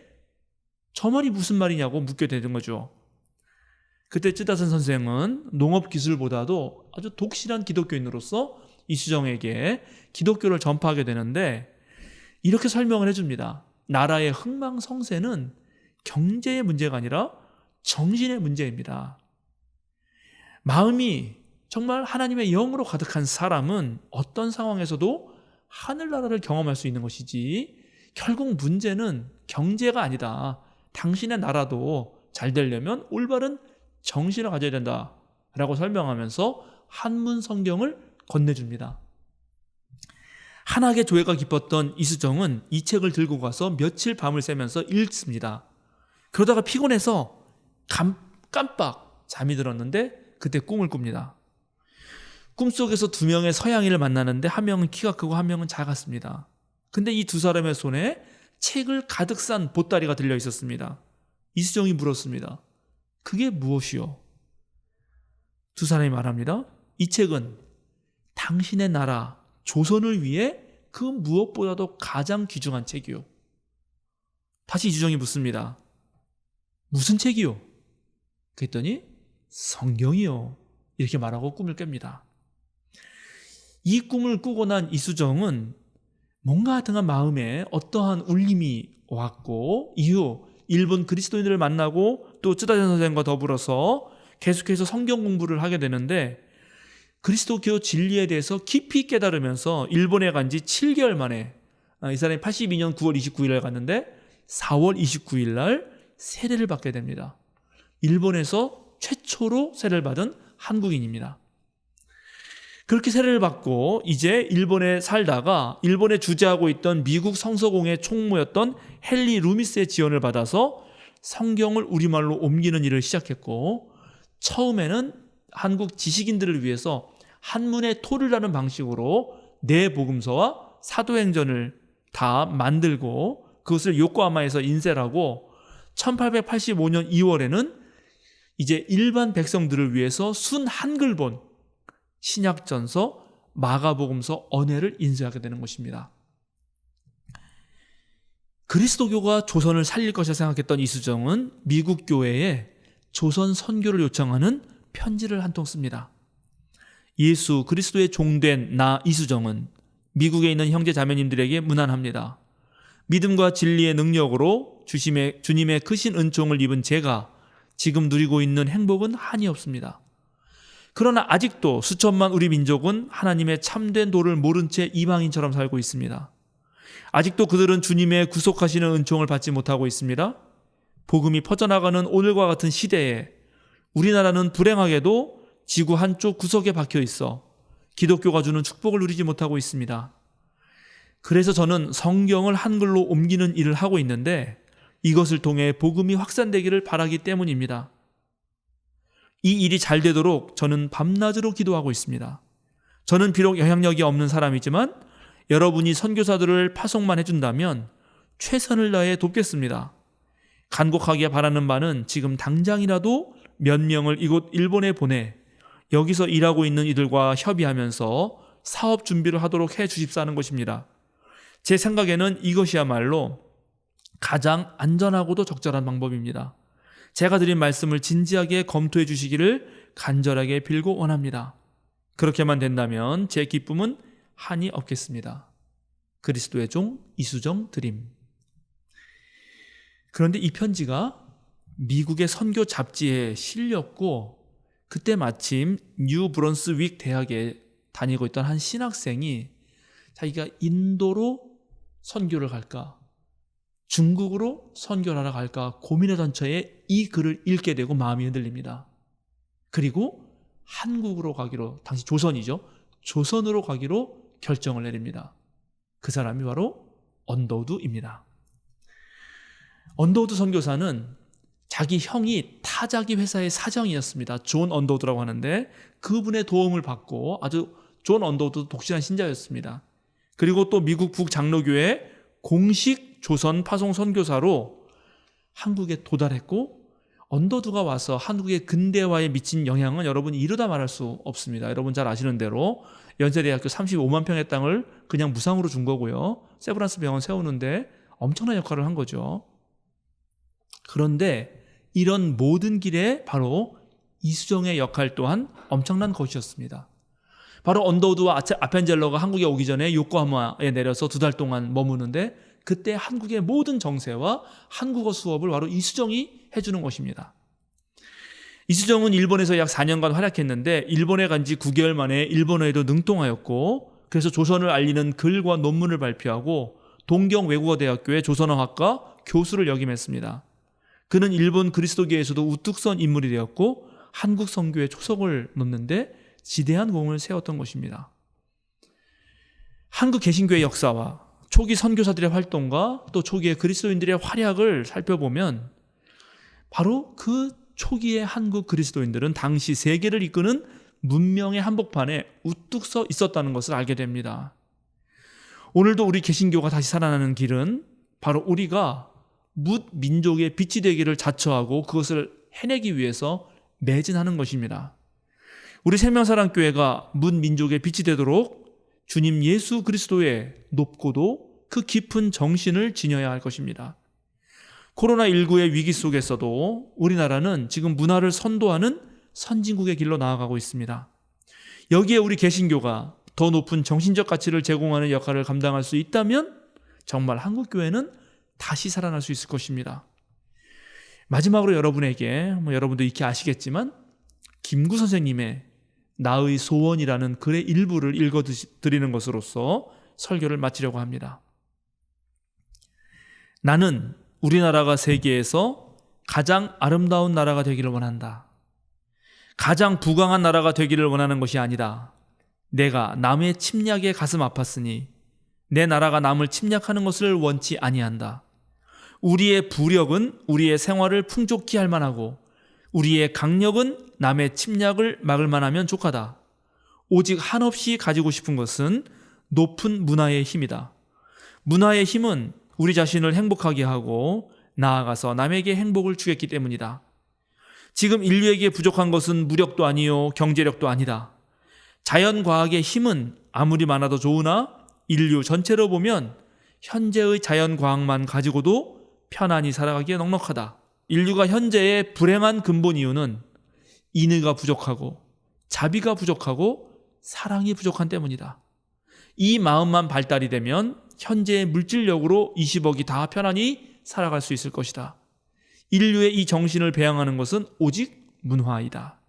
저 말이 무슨 말이냐고 묻게 되는 거죠. 그때 쯔다산 선생은 농업기술보다도 아주 독실한 기독교인으로서 이수정에게 기독교를 전파하게 되는데, 이렇게 설명을 해줍니다. 나라의 흥망성쇠는 경제의 문제가 아니라 정신의 문제입니다. 마음이 정말 하나님의 영으로 가득한 사람은 어떤 상황에서도 하늘나라를 경험할 수 있는 것이지, 결국 문제는 경제가 아니다. 당신의 나라도 잘 되려면 올바른 정신을 가져야 된다라고 설명하면서 한문 성경을 건네줍니다. 한학의 조예가 깊었던 이수정은 이 책을 들고 가서 며칠 밤을 새면서 읽습니다. 그러다가 피곤해서 깜빡 잠이 들었는데 그때 꿈을 꿉니다. 꿈속에서 두 명의 서양인을 만나는데 한 명은 키가 크고 한 명은 작았습니다. 근데 이 두 사람의 손에 책을 가득 싼 보따리가 들려 있었습니다. 이수정이 물었습니다. 그게 무엇이요? 두 사람이 말합니다. 이 책은 당신의 나라 조선을 위해 그 무엇보다도 가장 귀중한 책이요. 다시 이수정이 묻습니다. 무슨 책이요? 그랬더니 성경이요. 이렇게 말하고 꿈을 깹니다. 이 꿈을 꾸고 난 이수정은 뭔가 하여튼간 마음에 어떠한 울림이 왔고, 이후 일본 그리스도인들을 만나고 또 쯔다산 선생과 더불어서 계속해서 성경 공부를 하게 되는데, 그리스도교 진리에 대해서 깊이 깨달으면서 일본에 간 지 7개월 만에, 이 사람이 82년 9월 29일 날 갔는데 4월 29일 날 세례를 받게 됩니다. 일본에서 최초로 세례를 받은 한국인입니다. 그렇게 세례를 받고 이제 일본에 살다가 일본에 주재하고 있던 미국 성서공회 총무였던 헨리 루미스의 지원을 받아서 성경을 우리말로 옮기는 일을 시작했고, 처음에는 한국 지식인들을 위해서 한문의 토를 다는 방식으로 내복음서와 사도행전을 다 만들고 그것을 요코하마에서 인쇄를 하고, 1885년 2월에는 이제 일반 백성들을 위해서 순 한글본 신약전서, 마가복음서, 언해를 인쇄하게 되는 것입니다. 그리스도교가 조선을 살릴 것이라 생각했던 이수정은 미국 교회에 조선 선교를 요청하는 편지를 한 통 씁니다. 예수 그리스도의 종된 나 이수정은 미국에 있는 형제 자매님들에게 문안합니다. 믿음과 진리의 능력으로 주님의 크신 은총을 입은 제가 지금 누리고 있는 행복은 한이 없습니다. 그러나 아직도 수천만 우리 민족은 하나님의 참된 도를 모른 채 이방인처럼 살고 있습니다. 아직도 그들은 주님의 구속하시는 은총을 받지 못하고 있습니다. 복음이 퍼져나가는 오늘과 같은 시대에 우리나라는 불행하게도 지구 한쪽 구석에 박혀 있어 기독교가 주는 축복을 누리지 못하고 있습니다. 그래서 저는 성경을 한글로 옮기는 일을 하고 있는데 이것을 통해 복음이 확산되기를 바라기 때문입니다. 이 일이 잘 되도록 저는 밤낮으로 기도하고 있습니다. 저는 비록 영향력이 없는 사람이지만 여러분이 선교사들을 파송만 해준다면 최선을 다해 돕겠습니다. 간곡하게 바라는 바는 지금 당장이라도 몇 명을 이곳 일본에 보내 여기서 일하고 있는 이들과 협의하면서 사업 준비를 하도록 해 주십사는 것입니다. 제 생각에는 이것이야말로 가장 안전하고도 적절한 방법입니다. 제가 드린 말씀을 진지하게 검토해 주시기를 간절하게 빌고 원합니다. 그렇게만 된다면 제 기쁨은 한이 없겠습니다. 그리스도의 종 이수정 드림. 그런데 이 편지가 미국의 선교 잡지에 실렸고 그때 마침 뉴 브런스윅 대학에 다니고 있던 한 신학생이 자기가 인도로 선교를 갈까 중국으로 선교를 하러 갈까 고민하던 처에 이 글을 읽게 되고 마음이 흔들립니다. 그리고 한국으로 가기로, 당시 조선이죠, 조선으로 가기로 결정을 내립니다. 그 사람이 바로 언더우드입니다. 언더우드 선교사는 자기 형이 타자기 회사의 사장이었습니다. 존 언더우드라고 하는데 그분의 도움을 받고 아주 존 언더우드도 독실한 신자였습니다. 그리고 또 미국 북장로교회 공식 조선 파송 선교사로 한국에 도달했고 언더우드가 와서 한국의 근대화에 미친 영향은 여러분이 이루다 말할 수 없습니다. 여러분 잘 아시는 대로 연세대학교 35만 평의 땅을 그냥 무상으로 준 거고요. 세브란스 병원 세우는데 엄청난 역할을 한 거죠. 그런데 이런 모든 길에 바로 이수정의 역할 또한 엄청난 것이었습니다. 바로 언더우드와 아펜젤러가 한국에 오기 전에 요코하마에 내려서 2달 동안 머무는데 그때 한국의 모든 정세와 한국어 수업을 바로 이수정이 해주는 것입니다. 이수정은 일본에서 약 4년간 활약했는데 일본에 간 지 9개월 만에 일본어에도 능통하였고 그래서 조선을 알리는 글과 논문을 발표하고 동경 외국어대학교의 조선어학과 교수를 역임했습니다. 그는 일본 그리스도교에서도 우뚝 선 인물이 되었고 한국 선교의 초석을 놓는데 지대한 공을 세웠던 것입니다. 한국 개신교의 역사와 초기 선교사들의 활동과 또 초기의 그리스도인들의 활약을 살펴보면 바로 그 초기의 한국 그리스도인들은 당시 세계를 이끄는 문명의 한복판에 우뚝 서 있었다는 것을 알게 됩니다. 오늘도 우리 개신교가 다시 살아나는 길은 바로 우리가 뭇 민족의 빛이 되기를 자처하고 그것을 해내기 위해서 매진하는 것입니다. 우리 생명사랑교회가 뭇 민족의 빛이 되도록 주님 예수 그리스도의 높고도 그 깊은 정신을 지녀야 할 것입니다. 코로나19의 위기 속에서도 우리나라는 지금 문화를 선도하는 선진국의 길로 나아가고 있습니다. 여기에 우리 개신교가 더 높은 정신적 가치를 제공하는 역할을 감당할 수 있다면 정말 한국교회는 다시 살아날 수 있을 것입니다. 마지막으로 여러분에게 여러분도 익히 아시겠지만 김구 선생님의 나의 소원이라는 글의 일부를 읽어드리는 것으로서 설교를 마치려고 합니다. 나는 우리나라가 세계에서 가장 아름다운 나라가 되기를 원한다. 가장 부강한 나라가 되기를 원하는 것이 아니다. 내가 남의 침략에 가슴 아팠으니 내 나라가 남을 침략하는 것을 원치 아니한다. 우리의 부력은 우리의 생활을 풍족히 할 만하고 우리의 강력은 남의 침략을 막을 만하면 족하다. 오직 한없이 가지고 싶은 것은 높은 문화의 힘이다. 문화의 힘은 우리 자신을 행복하게 하고 나아가서 남에게 행복을 주겠기 때문이다. 지금 인류에게 부족한 것은 무력도 아니요 경제력도 아니다. 자연과학의 힘은 아무리 많아도 좋으나 인류 전체로 보면 현재의 자연과학만 가지고도 편안히 살아가기에 넉넉하다. 인류가 현재의 불행한 근본 이유는 인의가 부족하고 자비가 부족하고 사랑이 부족한 때문이다. 이 마음만 발달이 되면 현재의 물질력으로 20억이 다 편안히 살아갈 수 있을 것이다. 인류의 이 정신을 배양하는 것은 오직 문화이다.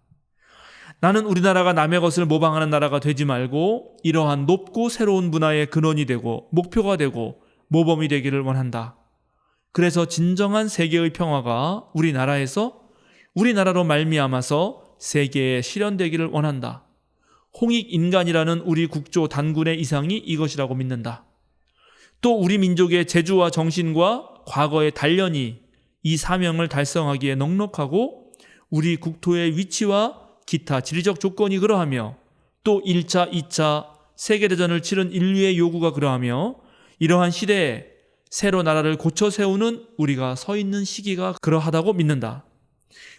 나는 우리나라가 남의 것을 모방하는 나라가 되지 말고 이러한 높고 새로운 문화의 근원이 되고 목표가 되고 모범이 되기를 원한다. 그래서 진정한 세계의 평화가 우리나라로 말미암아서 세계에 실현되기를 원한다. 홍익인간이라는 우리 국조 단군의 이상이 이것이라고 믿는다. 또 우리 민족의 재주와 정신과 과거의 단련이 이 사명을 달성하기에 넉넉하고 우리 국토의 위치와 기타 지리적 조건이 그러하며 또 1차, 2차 세계대전을 치른 인류의 요구가 그러하며 이러한 시대에 새로 나라를 고쳐 세우는 우리가 서 있는 시기가 그러하다고 믿는다.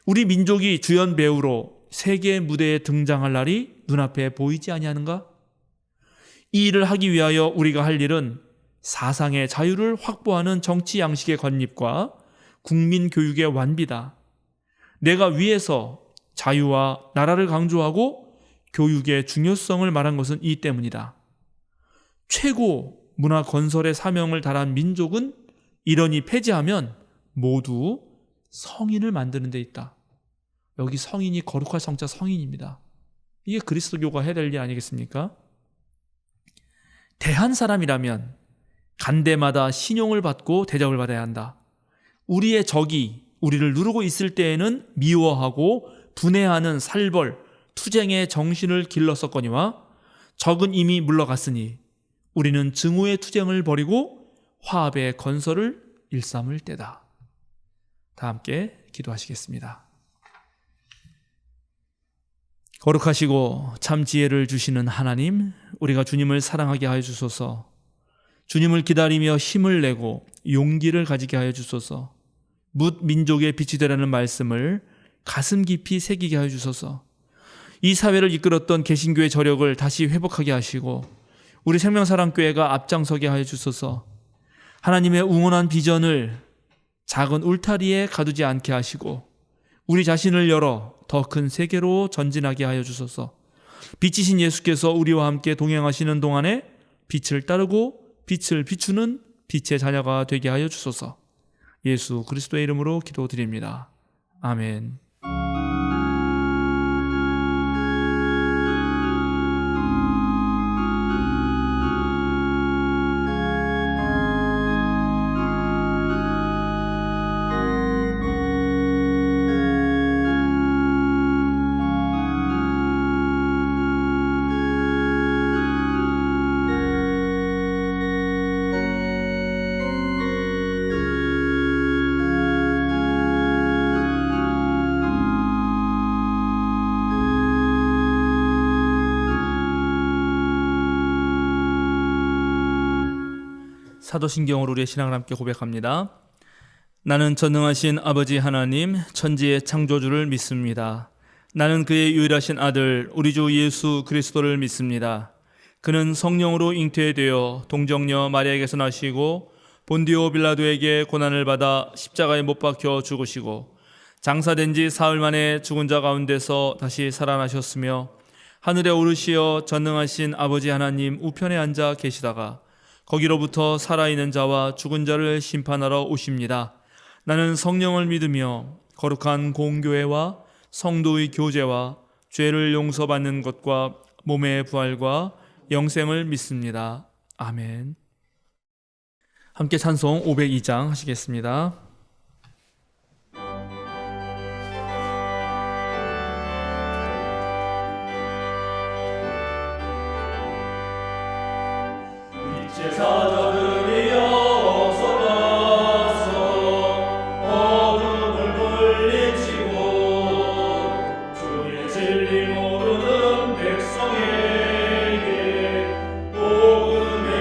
우리 민족이 주연 배우로 세계 무대에 등장할 날이 눈앞에 보이지 아니하는가? 이 일을 하기 위하여 우리가 할 일은 사상의 자유를 확보하는 정치 양식의 건립과 국민 교육의 완비다. 내가 위에서 자유와 나라를 강조하고 교육의 중요성을 말한 것은 이 때문이다. 최고 문화 건설의 사명을 다한 민족은 이러니 폐지하면 모두 성인을 만드는 데 있다. 여기 성인이 거룩할 성자 성인입니다. 이게 그리스도교가 해야 될 일 아니겠습니까? 대한 사람이라면 간대마다 신용을 받고 대접을 받아야 한다. 우리의 적이 우리를 누르고 있을 때에는 미워하고 분해하는 살벌, 투쟁의 정신을 길렀었거니와 적은 이미 물러갔으니 우리는 증오의 투쟁을 벌이고 화합의 건설을 일삼을 때다. 다 함께 기도하시겠습니다. 거룩하시고 참 지혜를 주시는 하나님, 우리가 주님을 사랑하게 하여 주소서. 주님을 기다리며 힘을 내고 용기를 가지게 하여 주소서. 뭇 민족의 빛이 되라는 말씀을 가슴 깊이 새기게 하여 주소서. 이 사회를 이끌었던 개신교의 저력을 다시 회복하게 하시고 우리 생명사랑교회가 앞장서게 하여 주소서. 하나님의 응원한 비전을 작은 울타리에 가두지 않게 하시고 우리 자신을 열어 더 큰 세계로 전진하게 하여 주소서. 빛이신 예수께서 우리와 함께 동행하시는 동안에 빛을 따르고 빛을 비추는 빛의 자녀가 되게 하여 주소서. 예수 그리스도의 이름으로 기도드립니다. 아멘. 사도신경으로 우리의 신앙을 함께 고백합니다. 나는 전능하신 아버지 하나님, 천지의 창조주를 믿습니다. 나는 그의 유일하신 아들 우리 주 예수 그리스도를 믿습니다. 그는 성령으로 잉태되어 동정녀 마리아에게서 나시고 본디오 빌라도에게 고난을 받아 십자가에 못 박혀 죽으시고 장사된 지 사흘 만에 죽은 자 가운데서 다시 살아나셨으며 하늘에 오르시어 전능하신 아버지 하나님 우편에 앉아 계시다가 거기로부터 살아있는 자와 죽은 자를 심판하러 오십니다. 나는 성령을 믿으며 거룩한 공교회와 성도의 교제와 죄를 용서받는 것과 몸의 부활과 영생을 믿습니다. 아멘. 함께 찬송 502장 하시겠습니다. 제사장들이여 어서 나서 어둠을 물리치고 주의 진리 모르는 백성에게 복음의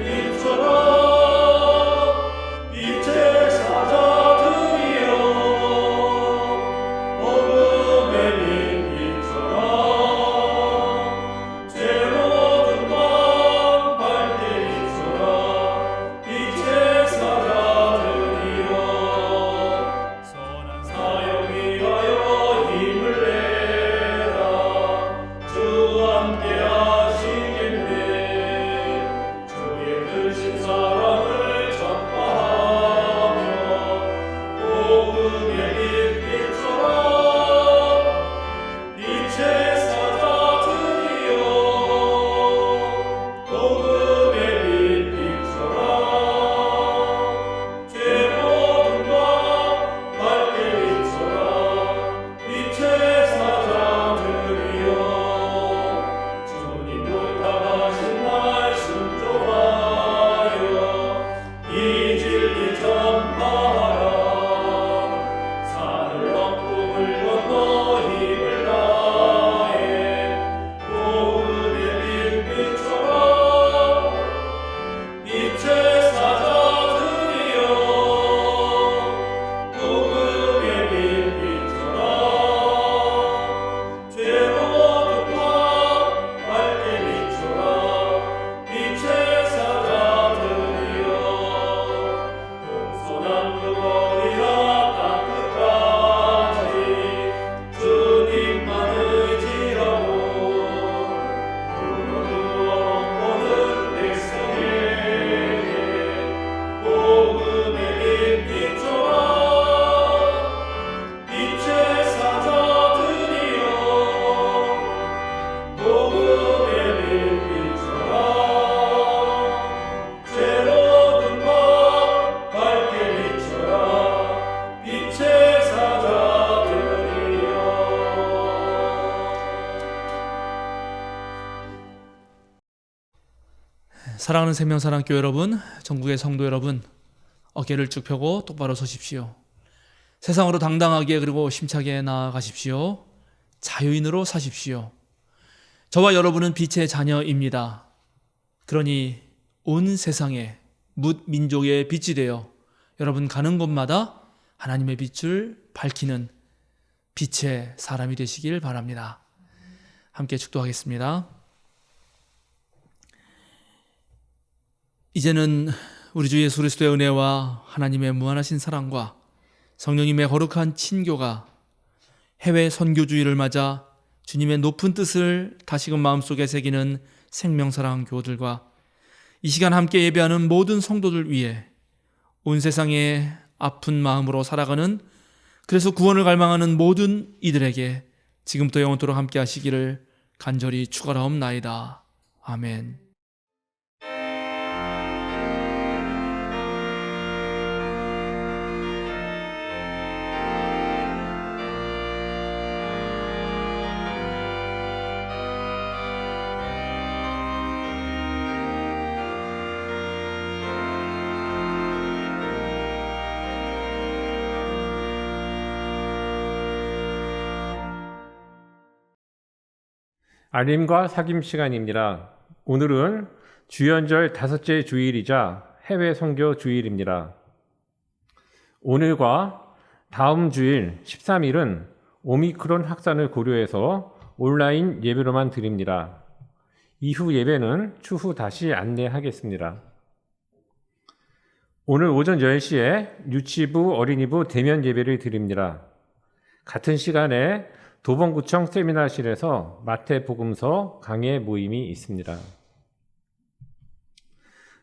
빛처럼 빛의 사자들이여 복음의 빛처럼 죄로운 밤 밝게 빛의 사자들이여 선한 사역 위하여 힘을 내라. 주 함께 하시겠네. 주의 크신 사랑을 전파하며 복음의 빛처럼 빛의 사자들이여 복음의 빛처럼 죄로운 밤 밝게 비춰라. 빛의 사자들이여 사랑하는 생명사랑교회 여러분, 전국의 성도 여러분, 어깨를 쭉 펴고 똑바로 서십시오. 세상으로 당당하게 그리고 심차게 나아가십시오. 자유인으로 사십시오. 저와 여러분은 빛의 자녀입니다. 그러니 온 세상에 뭇 민족의 빛이 되어 여러분 가는 곳마다 하나님의 빛을 밝히는 빛의 사람이 되시길 바랍니다. 함께 축도하겠습니다. 이제는 우리 주 예수 그리스도의 은혜와 하나님의 무한하신 사랑과 성령님의 거룩한 친교가 해외 선교주의를 맞아 주님의 높은 뜻을 다시금 마음속에 새기는 생명사랑 교우들과 이 시간 함께 예배하는 모든 성도들 위해 온 세상에 아픈 마음으로 살아가는, 그래서 구원을 갈망하는 모든 이들에게 지금부터 영원토록 함께 하시기를 간절히 축원하옵나이다. 아멘. 알림과 사귐 시간입니다. 오늘은 주연절 5째 주일이자 해외 선교 주일입니다. 오늘과 다음 주일 13일은 오미크론 확산을 고려해서 온라인 예배로만 드립니다. 이후 예배는 추후 다시 안내하겠습니다. 오늘 오전 10시에 유치부, 어린이부 대면 예배를 드립니다. 같은 시간에 도봉구청 세미나실에서 마태복음서 강해 모임이 있습니다.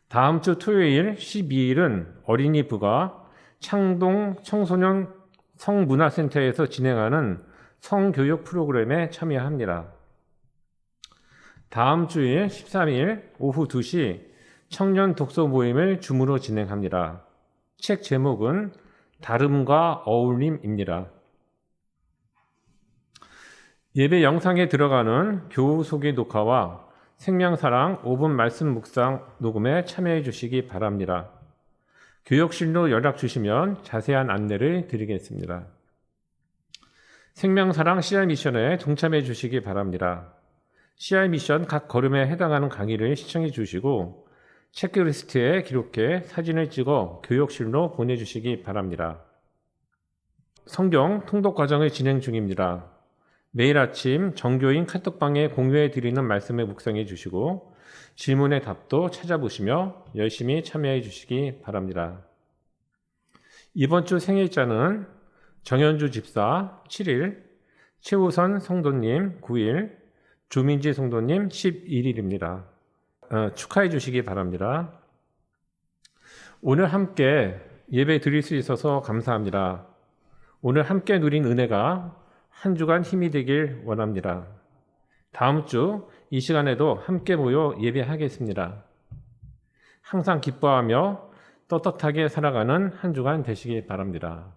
다음 주 토요일 12일은 어린이부가 창동 청소년 성문화센터에서 진행하는 성교육 프로그램에 참여합니다. 다음 주일 13일 오후 2시 청년 독서 모임을 줌으로 진행합니다. 책 제목은 다름과 어울림입니다. 예배 영상에 들어가는 교우 소개 녹화와 생명사랑 5분 말씀 묵상 녹음에 참여해 주시기 바랍니다. 교역실로 연락 주시면 자세한 안내를 드리겠습니다. 생명사랑 CR 미션에 동참해 주시기 바랍니다. CR 미션 각 걸음에 해당하는 강의를 시청해 주시고 체크리스트에 기록해 사진을 찍어 교역실로 보내주시기 바랍니다. 성경 통독 과정을 진행 중입니다. 매일 아침 정교인 카톡방에 공유해 드리는 말씀을 묵상해 주시고 질문의 답도 찾아보시며 열심히 참여해 주시기 바랍니다. 이번 주 생일자는 정현주 집사 7일, 최우선 성도님 9일, 조민지 성도님 11일입니다. 축하해 주시기 바랍니다. 오늘 함께 예배 드릴 수 있어서 감사합니다. 오늘 함께 누린 은혜가 한 주간 힘이 되길 원합니다. 다음 주 이 시간에도 함께 모여 예배하겠습니다. 항상 기뻐하며 떳떳하게 살아가는 한 주간 되시기 바랍니다.